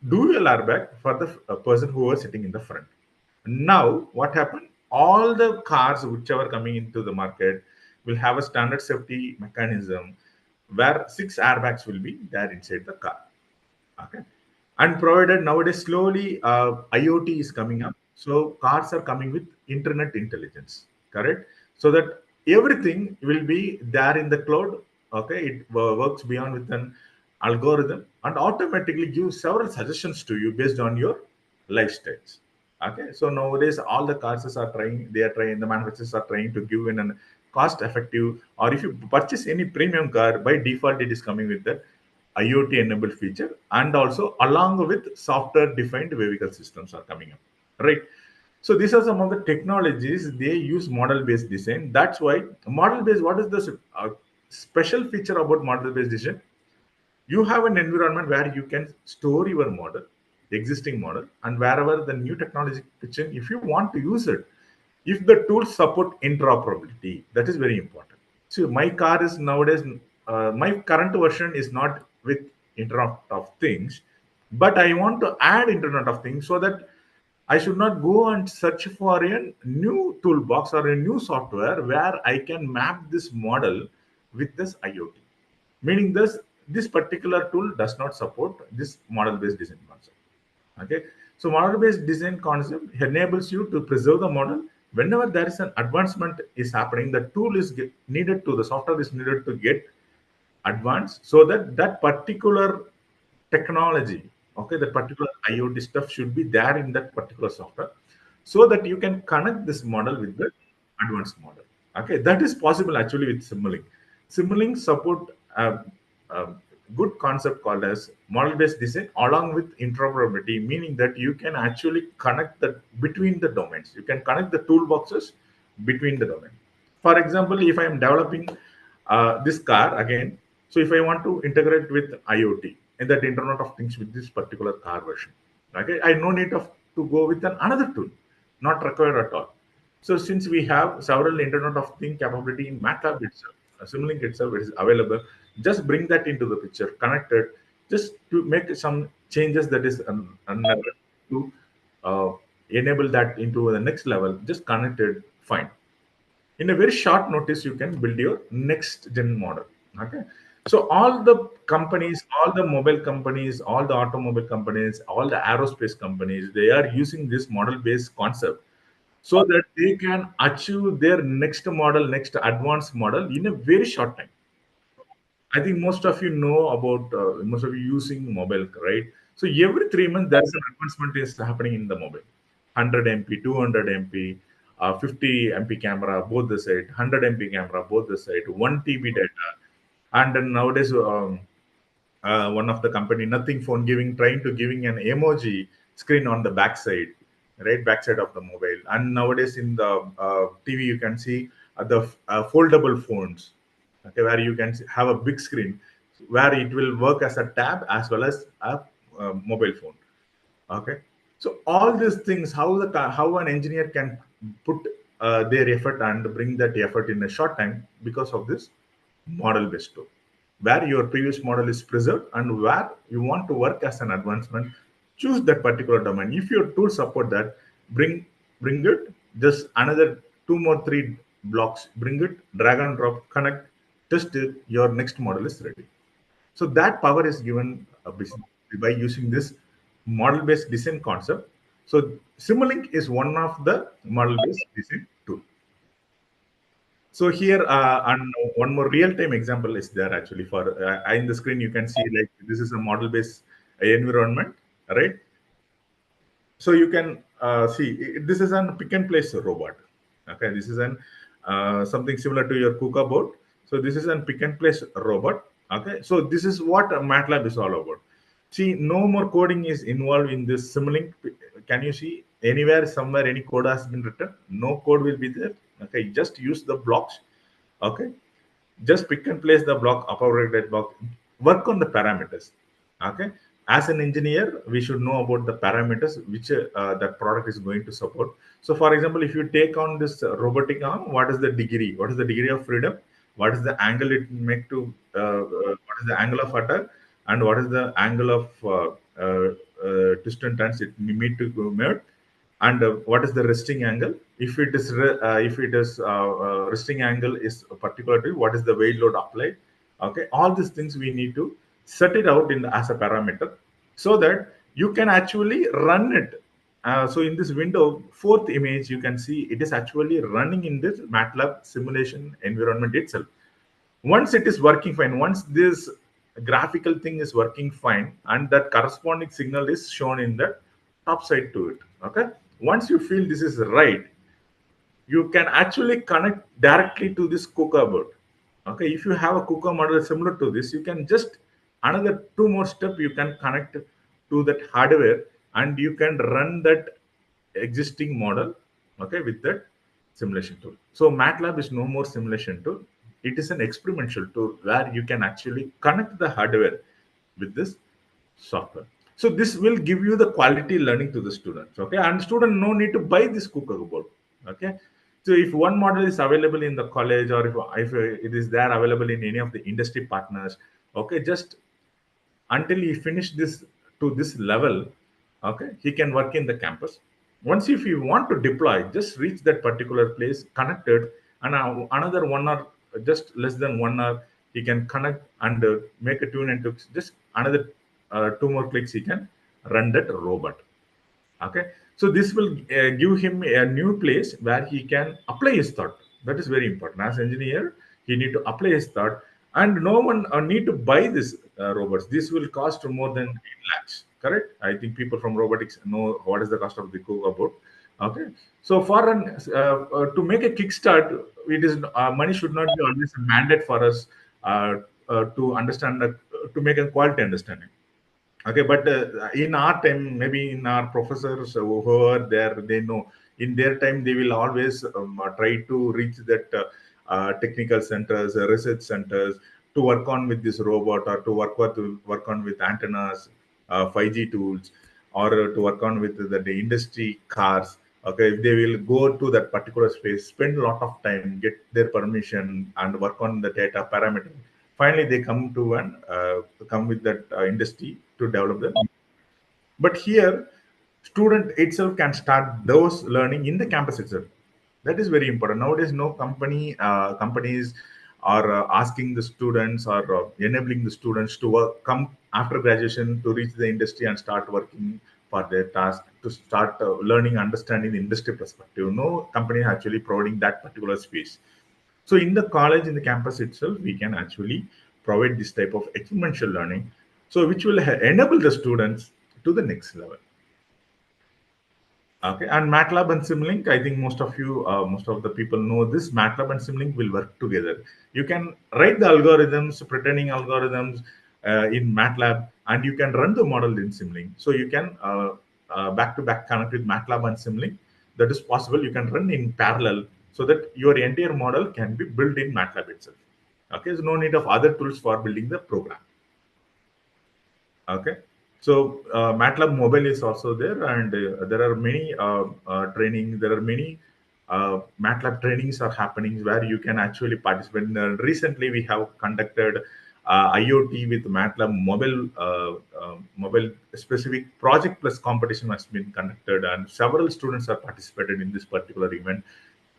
S3: dual airbag for the person who was sitting in the front. Now, what happened? All the cars whichever coming into the market will have a standard safety mechanism where 6 airbags will be there inside the car. Okay, and provided nowadays slowly IoT is coming up, so cars are coming with internet intelligence, correct? So that everything will be there in the cloud. Okay, it works beyond with an algorithm and automatically gives several suggestions to you based on your lifestyles. Okay, so nowadays all the cars are trying, they are trying, the manufacturers are trying to give in a cost effective, or if you purchase any premium car, by default it is coming with that IoT enabled feature, and also along with software defined vehicle systems are coming up, right? So these are some of the technologies they use model based design. That's why model based, what is the special feature about model based design? You have an environment where you can store your model, existing model, and wherever the new technology pitching, if you want to use it, if the tools support interoperability, that is very important. So my car is nowadays, my current version is not with Internet of Things, but I want to add Internet of Things so that I should not go and search for a new toolbox or a new software where I can map this model with this IoT. Meaning this particular tool does not support this model-based design concept. Okay, so model-based design concept enables you to preserve the model. Whenever there is an advancement is happening, the tool is needed to, the software is needed to get advanced, so that that particular technology, okay, that particular IoT stuff should be there in that particular software, so that you can connect this model with the advanced model. Okay, that is possible actually with Simulink. Simulink support a good concept called as model-based design along with interoperability, meaning that you can actually connect the between the domains. You can connect the toolboxes between the domain. For example, if I am developing this car again, so if I want to integrate with IoT and that Internet of Things with this particular car version, okay, I no need of to go with another tool, not required at all. So since we have several Internet of Things capability in MATLAB itself, Simulink itself is available, just bring that into the picture, connect it, just to make some changes that is to uh, enable that into the next level, just connect it, fine. In a very short notice, you can build your next gen model. Okay, So all the companies, all the mobile companies, all the automobile companies, all the aerospace companies, they are using this model based concept so that they can achieve their next model, next advanced model in a very short time. I think most of you know about most of you using mobile, right? So every 3 months there is an advancement is happening in the mobile. 100 MP, 200 MP, 50 MP camera both the side, 100 MP camera both the side, 1 TB data, and then nowadays one of the company nothing phone trying to giving an emoji screen on the backside, right backside of the mobile. And nowadays in the TV you can see the foldable phones, okay, where you can have a big screen where it will work as a tab as well as a mobile phone. Okay, so all these things, how an engineer can put their effort and bring that effort in a short time because of this model based tool, where your previous model is preserved and where you want to work as an advancement, choose that particular domain. If your tool support that, bring it. Just another two more three blocks, bring it, drag and drop, connect, test it. Your next model is ready. So that power is given by using this model-based design concept. So Simulink is one of the model-based design tool. So here, and one more real-time example is there actually for in the screen. You can see like this is a model-based environment, right? So you can see this is an pick and place robot. Okay, this is an something similar to your KUKA board. So this is an pick and place robot. Okay, so this is what MATLAB is all about. See, no more coding is involved in this Simulink. Can you see anywhere, somewhere, any code has been written? No code will be there. Okay, just use the blocks. Okay, just pick and place the block, operated block, work on the parameters. Okay, as an engineer we should know about the parameters which that product is going to support. So for example, if you take on this robotic arm, what is the degree, what is the degree of freedom, what is the angle it make to what is the angle of attack, and what is the angle of twist and turns it need to made, and what is the resting angle. If it is resting angle is particularly what is the weight load applied. Okay, all these things we need to set it out in as a parameter so that you can actually run it. So in this window, fourth image, you can see it is actually running in this MATLAB simulation environment itself. Once it is working fine, once this graphical thing is working fine, and that corresponding signal is shown in the top side to it. Okay, once you feel this is right, you can actually connect directly to this KUKA board. Okay, if you have a KUKA model similar to this, you can just another two more step, you can connect to that hardware and you can run that existing model, okay, with that simulation tool. So MATLAB is no more simulation tool. It is an experimental tool where you can actually connect the hardware with this software. So this will give you the quality learning to the students. Okay, and student no need to buy this KUKA board. Okay, so if one model is available in the college, or if it is there available in any of the industry partners, okay, just until he finish this to this level, okay, he can work in the campus. Once if you want to deploy, just reach that particular place, connected, and another 1 hour, just less than 1 hour, he can connect and make a tune, and just another two more clicks, he can run that robot. Okay, so this will give him a new place where he can apply his thought. That is very important. As engineer, he need to apply his thought, and no one need to buy this robots. This will cost more than 8 lakhs. Correct? I think people from robotics know what is the cost of the robot. Okay, so for an to make a kickstart, it is money should not be always a mandate for us to understand that, to make a quality understanding. Okay, but in our time, maybe in our professors who are there, they know in their time they will always try to reach that technical centers, research centers, to work on with this robot, or to work on with antennas, 5G tools, or to work on with the industry cars. Okay, they will go to that particular space, spend a lot of time, get their permission, and work on the data parameter. Finally, they come with that industry to develop them. But here, student itself can start those learning in the campus itself. That is very important. Nowadays, no companies or asking the students or enabling the students to work, come after graduation to reach the industry and start working for their task, to start learning, understanding the industry perspective. No company actually providing that particular space. So in the college, in the campus itself, we can actually provide this type of experiential learning, so which will enable the students to the next level. Okay, and MATLAB and Simulink, I think most of the people know this. MATLAB and Simulink will work together. You can write the algorithms, pretending algorithms in MATLAB, and you can run the model in Simulink. So you can back-to-back connect with MATLAB and Simulink. That is possible. You can run in parallel so that your entire model can be built in MATLAB itself. Okay, there's no need of other tools for building the program. Okay, so MATLAB mobile is also there, and there are many training. There are many MATLAB trainings are happening where you can actually participate. Recently, we have conducted IoT with MATLAB mobile specific project plus competition has been conducted, and several students are participated in this particular event,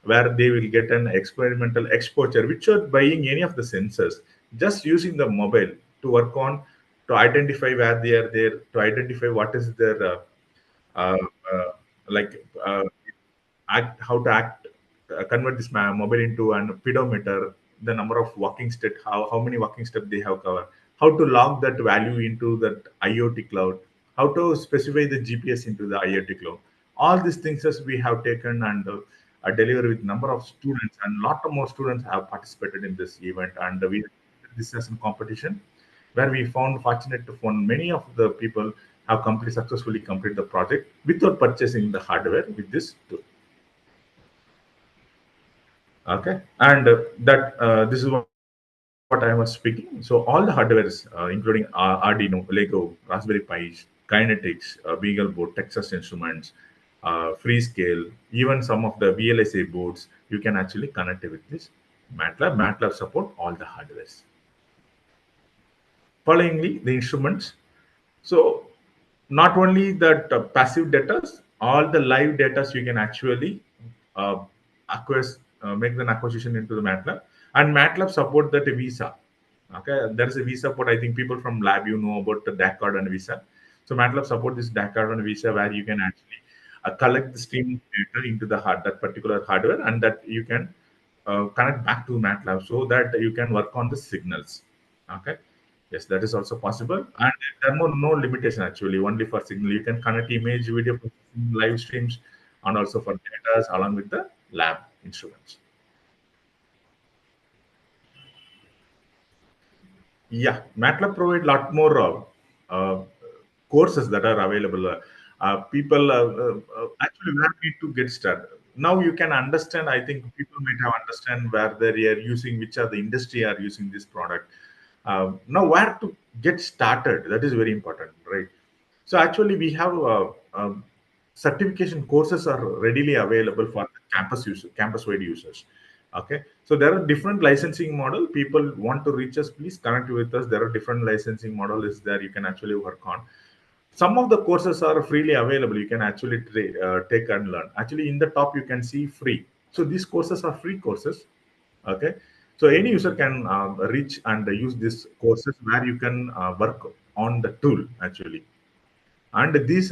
S3: where they will get an experimental exposure without buying any of the sensors, just using the mobile to work on, to identify where they are there, to identify what is their uh, uh, like how to convert this mobile into an pedometer, the number of walking step, how many walking steps they have covered, how to log that value into that IoT cloud, how to specify the GPS into the IoT cloud. All these things as we have taken and delivered with number of students, and lot more students have participated in this event, and we this as a competition where we found fortunate to find many of the people have successfully completed the project without purchasing the hardware with this tool. Okay, and this is what I was speaking. So all the hardwares, including Arduino, Lego, Raspberry Pi, Kinetics, BeagleBoard, Texas Instruments, Freescale, even some of the VLSI boards, you can actually connect it with this MATLAB. MATLAB support all the hardwares. Followingly, the instruments. So not only that passive data, all the live data you can actually uh, acquire, make an acquisition into the MATLAB, and MATLAB support that Visa. Okay, there is a Visa port. I think people from lab know about the DAC card and Visa. So MATLAB support this DAC card and Visa, where you can actually collect the stream data into the that particular hardware, and that you can connect back to MATLAB so that you can work on the signals. Okay. Yes, that is also possible. And there are no limitation actually, only for signal. You can connect image, video processing, live streams, and also for data along with the lab instruments. Yeah, MATLAB provide a lot more uh, courses that are available. People actually where need to get started. Now you can understand. I think people might have understand where they are using, which are the industry are using this product. Now where to get started? That is very important, right? So actually, we have certification courses are readily available for campus-wide users. Okay, so there are different licensing model. People want to reach us, please connect with us. There are different licensing model is there you can actually work on. Some of the courses are freely available. You can actually take and learn. Actually, in the top you can see free. So these courses are free courses. Okay, so any user can reach and use these courses where you can work on the tool actually, and these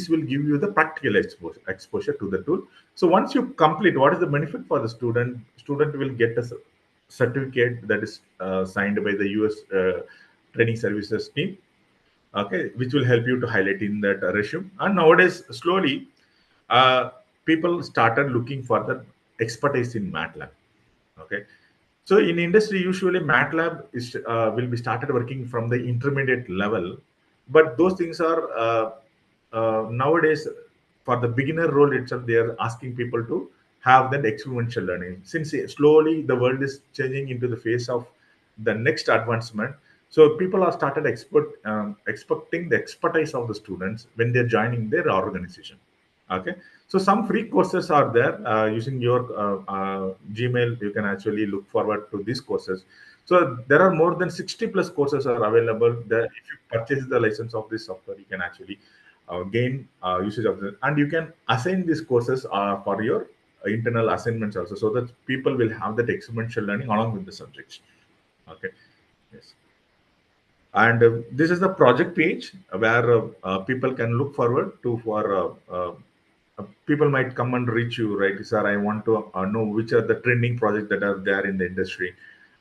S3: will give you the practical exposure to the tool. So once you complete, what is the benefit for the student will get a certificate that is signed by the US training services team, okay, which will help you to highlight in that resume. And nowadays slowly uh, people started looking for the expertise in MATLAB. Okay, so in industry, usually MATLAB is will be started working from the intermediate level, but those things are nowadays for the beginner role itself. They are asking people to have that experiential learning. Since slowly the world is changing into the phase of the next advancement, so people are started expecting the expertise of the students when they're joining their organization. Okay, so some free courses are there. Using your Gmail, you can actually look forward to these courses. So there are more than 60 plus courses are available there. If you purchase the license of this software, you can actually gain usage of it, and you can assign these courses for your internal assignments also, so that people will have that experiential learning along with the subjects. Okay. Yes. And this is the project page where people can look forward to for people might come and reach you, right? Sir, I want to know which are the trending projects that are there in the industry.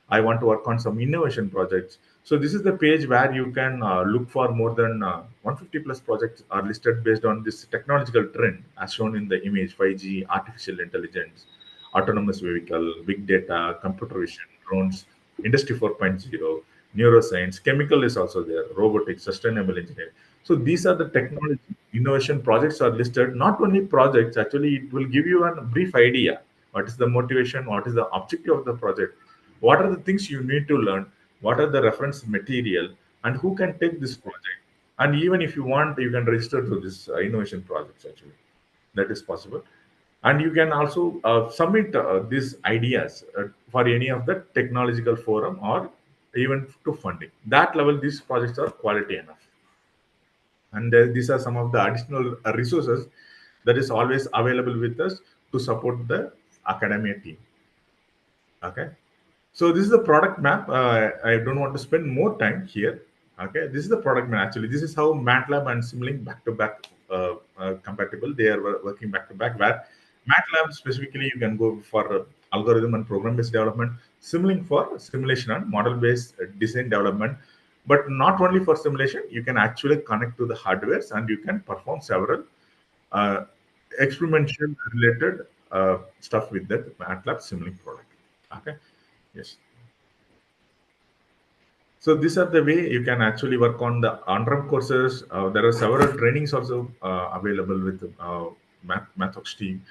S3: I want to work on some innovation projects. So this is the page where you can look for more than 150 plus projects are listed based on this technological trend as shown in the image: 5G, artificial intelligence, autonomous vehicle, big data, computer vision, drones, industry 4.0, neuroscience, chemical is also there, robotics, sustainable engineering. So these are the technology innovation projects are listed. Not only projects, actually, it will give you a brief idea. What is the motivation? What is the objective of the project? What are the things you need to learn? What are the reference material? And who can take this project? And even if you want, you can register to this innovation projects actually. That is possible. And you can also submit these ideas for any of the technological forum or even to funding. That level, these projects are quality enough. And these are some of the additional resources that is always available with us to support the academia team. Okay. So this is the product map. I don't want to spend more time here. Okay, this is the product map. Actually, this is how MATLAB and Simulink back to back compatible. They are working back to back. Where MATLAB specifically you can go for algorithm and program based development. Simulink for simulation and model based design development. But not only for simulation, you can actually connect to the hardwares and you can perform several uh, experimental related stuff with that MATLAB Simulink product. Okay. Yes. So these are the way you can actually work on the on-ramp courses. There are several trainings also available with Mathox team,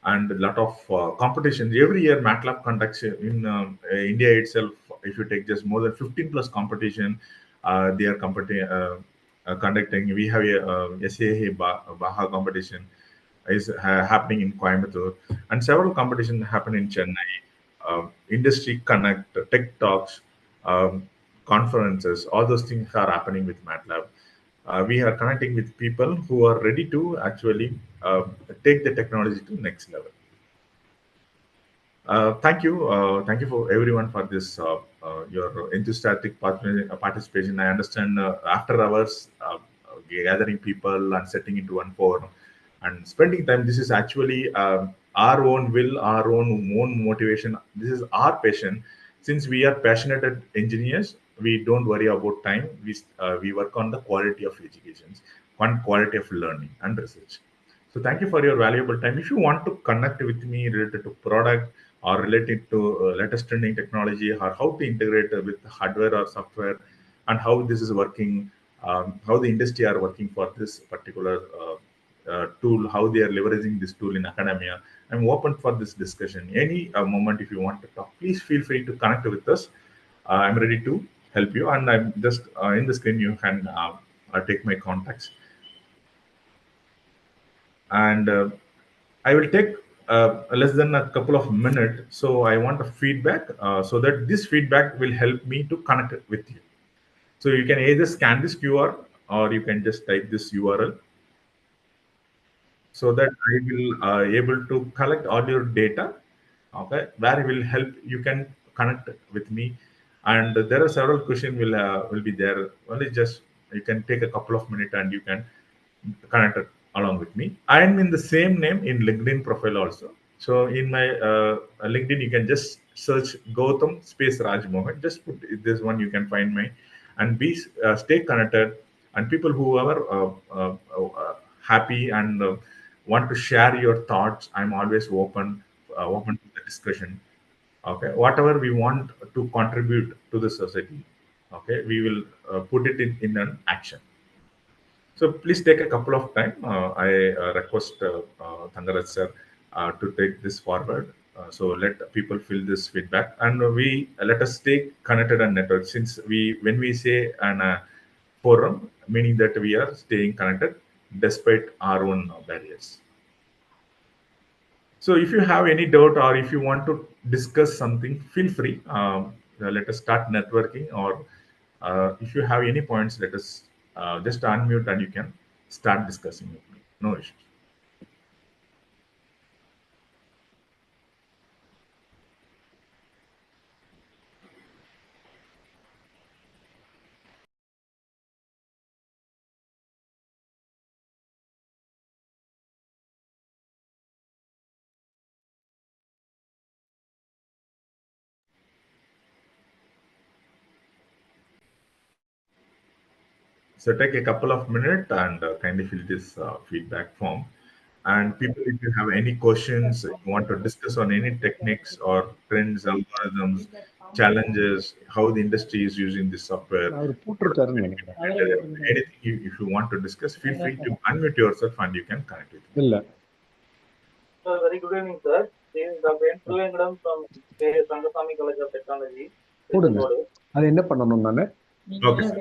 S3: and a lot of competitions. Every year, MATLAB conducts in India itself. If you take just more than 15 plus competition, they are conducting. We have a SAA Baha competition is happening in Coimbatore, and several competitions happen in Chennai. Industry Connect, Tech Talks, um, conferences, all those things are happening with MATLAB. We are connecting with people who are ready to actually take the technology to next level. Thank you for everyone for this your enthusiastic participation. I understand after hours gathering people and setting into one forum and spending time. This is actually our own will, our own motivation. This is our passion. Since we are passionate engineers, we don't worry about time. We work on the quality of education, one quality of learning and research. So thank you for your valuable time. If you want to connect with me related to product or related to latest trending technology or how to integrate with hardware or software and how this is working, how the industry are working for this particular tool, how they are leveraging this tool in academia, I'm open for this discussion. Any moment if you want to talk, please feel free to connect with us. I'm ready to help you, and I'm just in the screen. You can take my contacts, and I will take less than a couple of minutes. So I want a feedback so that this feedback will help me to connect with you. So you can either scan this QR or you can just type this URL so that I will able to collect all your data. Okay, where it will help you can connect with me, and there are several questions will be there. Only just you can take a couple of minutes and you can connected along with me. I am in the same name in LinkedIn profile also. So in my LinkedIn, you can just search Gautam space Raj Mohan. Just put this one, you can find me, and be stay connected. And people who are happy and want to share your thoughts, I'm always open to the discussion. Okay, whatever we want to contribute to the society, okay, we will put it in an action. So please take a couple of time. I request Thangaraj sir to take this forward. So let people feel this feedback, and we let us stay connected and network. Since when we say an forum, meaning that we are staying connected despite our own barriers. So if you have any doubt or if you want to discuss something, feel free. Let us start networking, or if you have any points, let us just unmute and you can start discussing with me. No issues. So take a couple of minutes and kindly fill this feedback form. And people, if you have any questions, you want to discuss on any techniques or trends, algorithms, challenges, how the industry is using this software,
S2: our
S3: what are the
S2: போட்டிருக்காருன்னு
S3: benefits,
S2: நினைக்கிறேன்.
S3: anything if you want to discuss, feel free to unmute yourself and you can connect with me.
S2: இல்ல
S4: Sir, very good evening, sir. This is Dr. N. Pullengadam from K. Rangasamy College of Technology.
S2: போடுங்க. அது என்ன பண்ணணும் நானு?
S3: Okay, sir.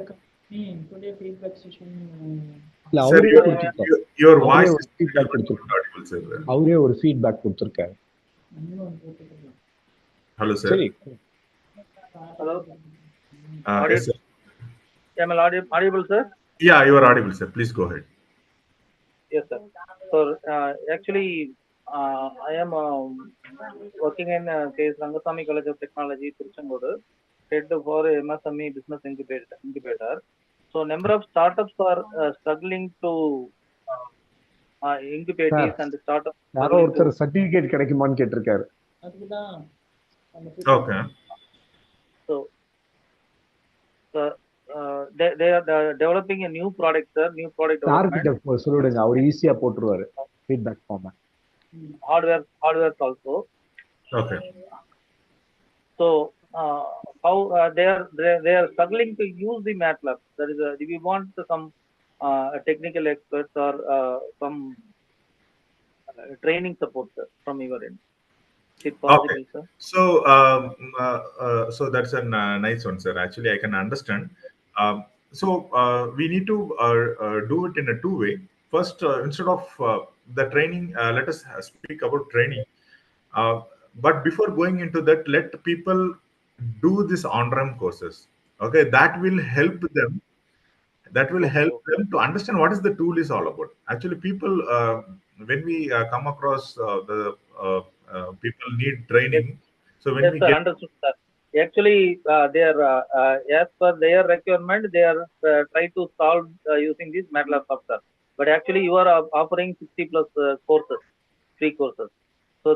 S2: இல்ல
S3: Sir,
S2: அவரே கொடுத்திருக்காரு.
S3: your
S2: அவரே
S3: voice
S2: ஒரு
S3: is
S2: feedback
S3: not
S2: கொடுத்திருக்காரு.
S3: audible, sir.
S2: அவரே ஒரு ஃபீட்பேக் கொடுத்திருக்காரு.
S3: Hello, sir.
S2: சரி.
S4: Hello.
S3: Yes, sir.
S4: Am I audible, sir?
S3: Yeah, you are audible, sir. Please go ahead.
S4: Yes, sir. So, actually, I am working in K. Rangasamy College of Technology, Tiruchengodu, head for MSME Business Incubator. So, number of startups are struggling to incubate
S2: Sir,
S4: these and startups.
S2: யாரோ ஒருத்தர் certificate கிடைக்குமான்னு கேட்டிருக்காரு.
S3: Okay.
S4: So, they are developing a new product, sir. New product development.
S2: யார்கிட்ட சொல்லிடுங்க, அவர் ஈஸியா போட்டுருவாரு feedback form.
S4: Hardware also.
S3: Okay.
S4: So how they are struggling to use the MATLAB. That is, if we want some technical experts or some training support, sir, from your end. Is it possible,
S3: Okay.
S4: sir?
S3: So, so that's a nice one, sir. Actually, I can understand. We need to do it in a two-way. First, instead of the training, let us speak about training. But before going into that, let people do this on-ramp courses. Okay, that will help them. That will help them to understand what is the tool is all about. Actually, people, when we come across the people need training. So when
S4: Yes,
S3: we
S4: sir,
S3: get
S4: understood, sir. Actually, they are as per their requirement, they are try to solve using this MATLAB software. But actually, you are offering 60 plus courses, free courses. So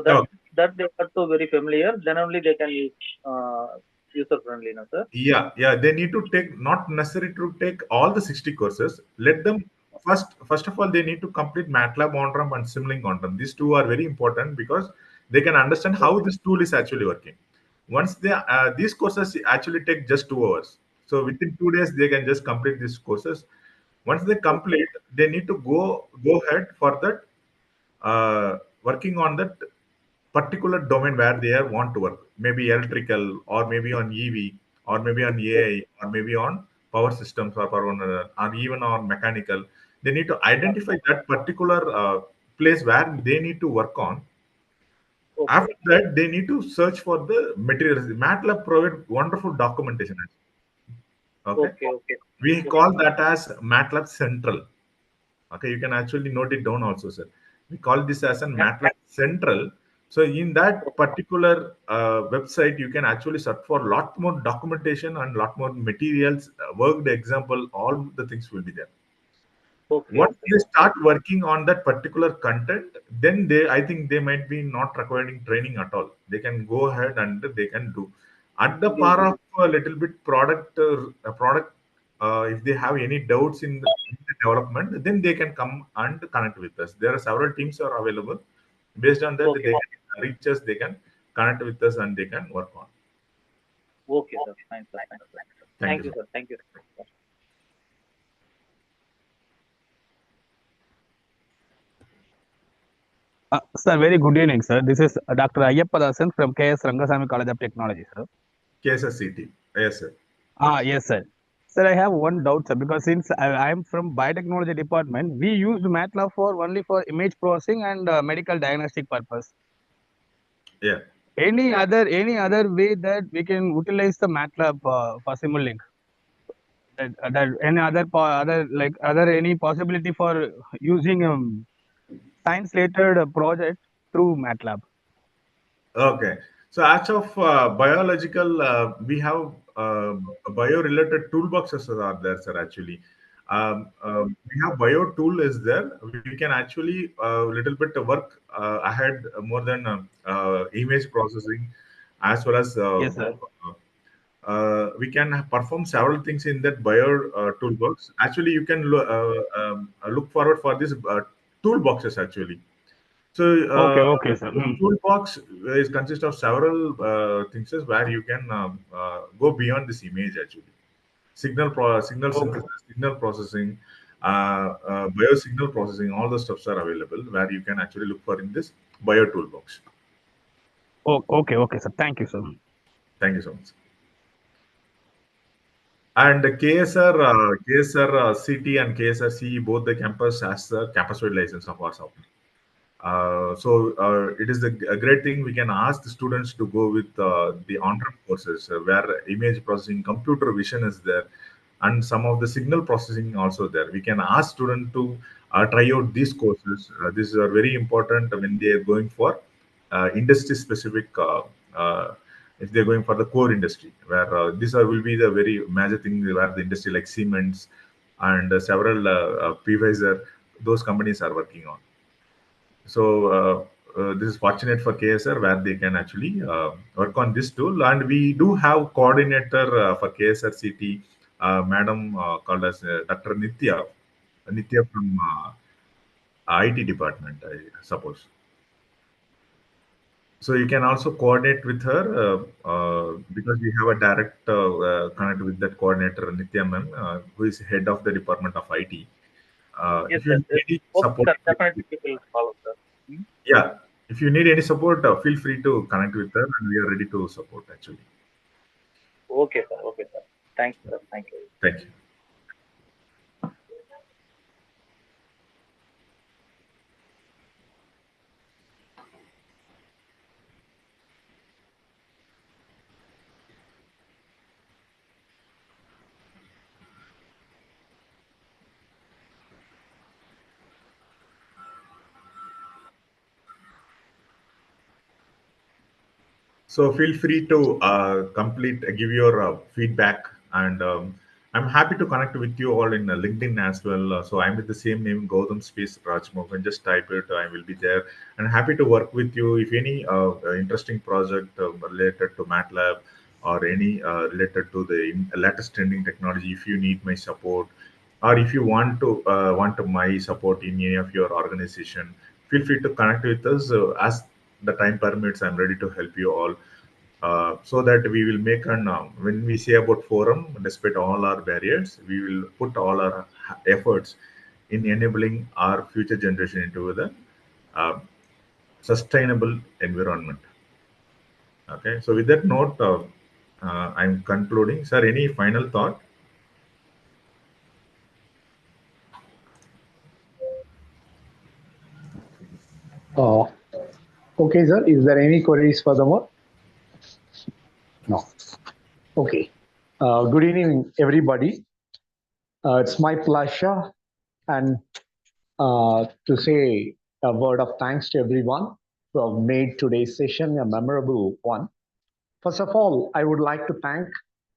S4: that they are too very familiar. Then only they can use user friendly, no, sir.
S3: yeah, they need to take, not necessary to take all the 60 courses. Let them first of all, they need to complete MATLAB on-ramp and Simulink on-ramp. These two are very important because they can understand how this tool is actually working. Once they these courses actually take just 2 hours, so within 2 days they can just complete these courses. Once they complete, they need to go ahead for that, working on that particular domain where they want to work, maybe electrical, or maybe on EV, or maybe on AI, or maybe on power systems, or even on mechanical. They need to identify that particular place where they need to work on.
S4: Okay.
S3: After that, they need to search for the materials. MATLAB provide wonderful documentation. Okay. We call that as MATLAB Central. Okay, you can actually note it down also, sir. We call this as a MATLAB Central. So in that particular website, you can actually search for a lot more documentation and lot more materials, worked example, all the things will be there. Once they start working on that particular content, then I think they might be not requiring training at all. They can go ahead and they can do at the par of a little bit product. If they have any doubts in the development, then they can come and connect with us. There are several teams are available. Based on that, they can reach us, they can connect with us, and they can work on.
S4: Okay, sir. Fine, sir. Thank you, sir. Thank you.
S5: Sir, very good evening, sir. This is Dr. Ayyapadasan from KS Rangasamy College of Technology, sir.
S3: KSCT. Yes, sir.
S5: Yes, sir. Sir, I have one doubt, sir, because since I am from biotechnology department, we used MATLAB only for image processing and medical diagnostic purpose.
S3: Yeah.
S5: Any other way that we can utilize the MATLAB for Simulink? That any other any possibility for using science-related project through MATLAB?
S3: Okay. So as of biological, we have bio-related toolboxes are there, sir. Actually, we have bio tool is there. We can actually little bit work ahead more than image processing, as well as
S5: Yes, sir.
S3: we can perform several things in that bio toolbox. Actually, you can look forward for these toolboxes actually. So
S5: Okay, sir.
S3: toolbox is consist of several things where you can go beyond this image actually. Signal
S5: Okay.
S3: synthesis, signal processing, biosignal processing, all the stuffs are available where you can actually look for in this bio toolbox.
S5: Okay, sir. Thank you, sir.
S3: Thank you so much. And KSR CT and KSR CE, both the campus has the campus-wide license of our software. It is a great thing. We can ask the students to go with the on-ramp courses where image processing, computer vision is there, and some of the signal processing also there. We can ask students to try out these courses. These are very important when they are going for industry-specific. If they're going for the core industry, where these will be the very major thing where the industry like Siemens and several Pfizer, those companies are working on. So this is fortunate for KSR where they can actually work on this tool. And we do have coordinator for KSR CT, madam called as Dr. Nitya from IT department, I suppose. So you can also coordinate with her because we have a direct connect with that coordinator, Nitya ma'am, who is head of the department of IT.
S4: Yes,
S3: If you
S4: sir.
S3: need any
S4: Okay,
S3: support,
S4: sir. Definitely we will follow, sir.
S3: yeah, if you need any support, feel free to connect with her, and we are ready to support. Actually,
S4: Okay, sir. Okay, sir. Thank you, sir. Thank you.
S3: thank you. So feel free to give your feedback, and I'm happy to connect with you all in LinkedIn as well. So I'm with the same name, Gautam Space Rajmohan. Just type it, I will be there, and happy to work with you. If any interesting project related to MATLAB or any related to the latest trending technology, if you need my support, or if you want my support in any of your organization, feel free to connect with us as the time permits. I'm ready to help you all so that we will make an when we say about forum, despite all our barriers, we will put all our efforts in enabling our future generation into the uh, sustainable environment. Okay, so with that note, I'm concluding. Sir, any final thought?
S2: Uh, okay, sir. Is there any queries furthermore? No. Okay. Good evening, everybody. It's my pleasure and to say a word of thanks to everyone who have made today's session a memorable one. First of all, I would like to thank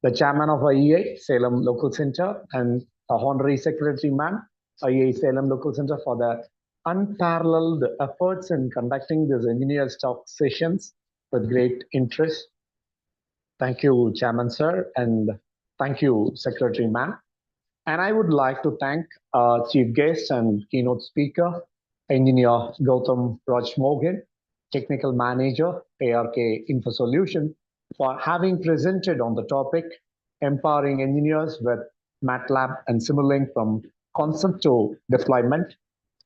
S2: the chairman of IEI, Salem Local Center, and Honorary Secretary Man, IEI Salem Local Center, for their unparalleled efforts in conducting these engineers talk sessions with great interest. Thank you, Chairman Sir, and thank you, Secretary Man. And I would like to thank our chief guest and keynote speaker, Engineer Gautam Rajmohan, Technical Manager, ARK Info Solution, for having presented on the topic, Empowering Engineers with MATLAB and Simulink from Concept to Deployment.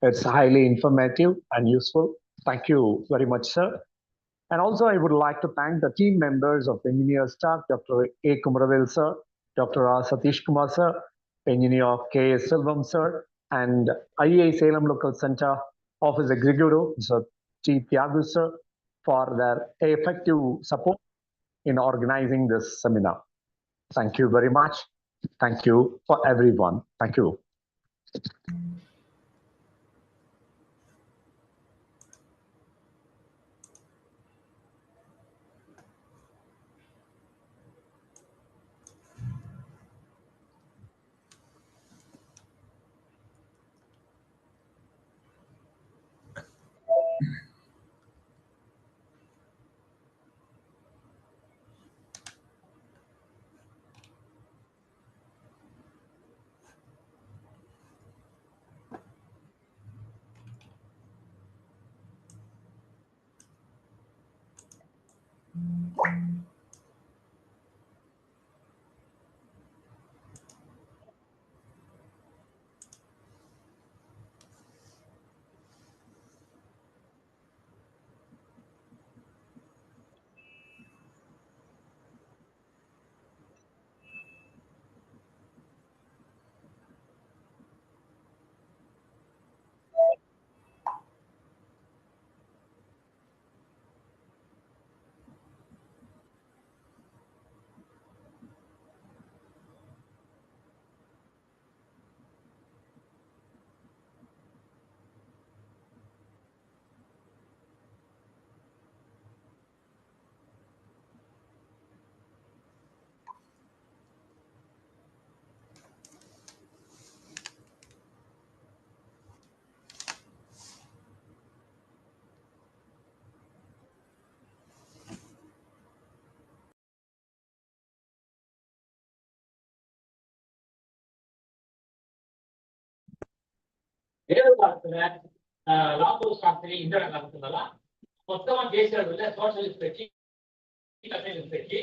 S2: It's highly informative and useful. Thank you very much, sir. And also, I would like to thank the team members of Engineer Staff, Dr. A. Kumaravel, sir, Dr. R. Satish Kumar, sir, Engineer K. S. Silvam, sir, and IEI Salem Local Center Office Executive, Mr. T. Thiagu, sir, for their effective support in organizing this seminar. Thank you very much. Thank you for everyone. Thank you.
S6: ఎదురుకాస్తుల లాభం శాస్త్రి ఇందిరా కాస్తుందలా మొత్తం చేసేవాళ్ళు socialist పెట్టి communist పెట్టి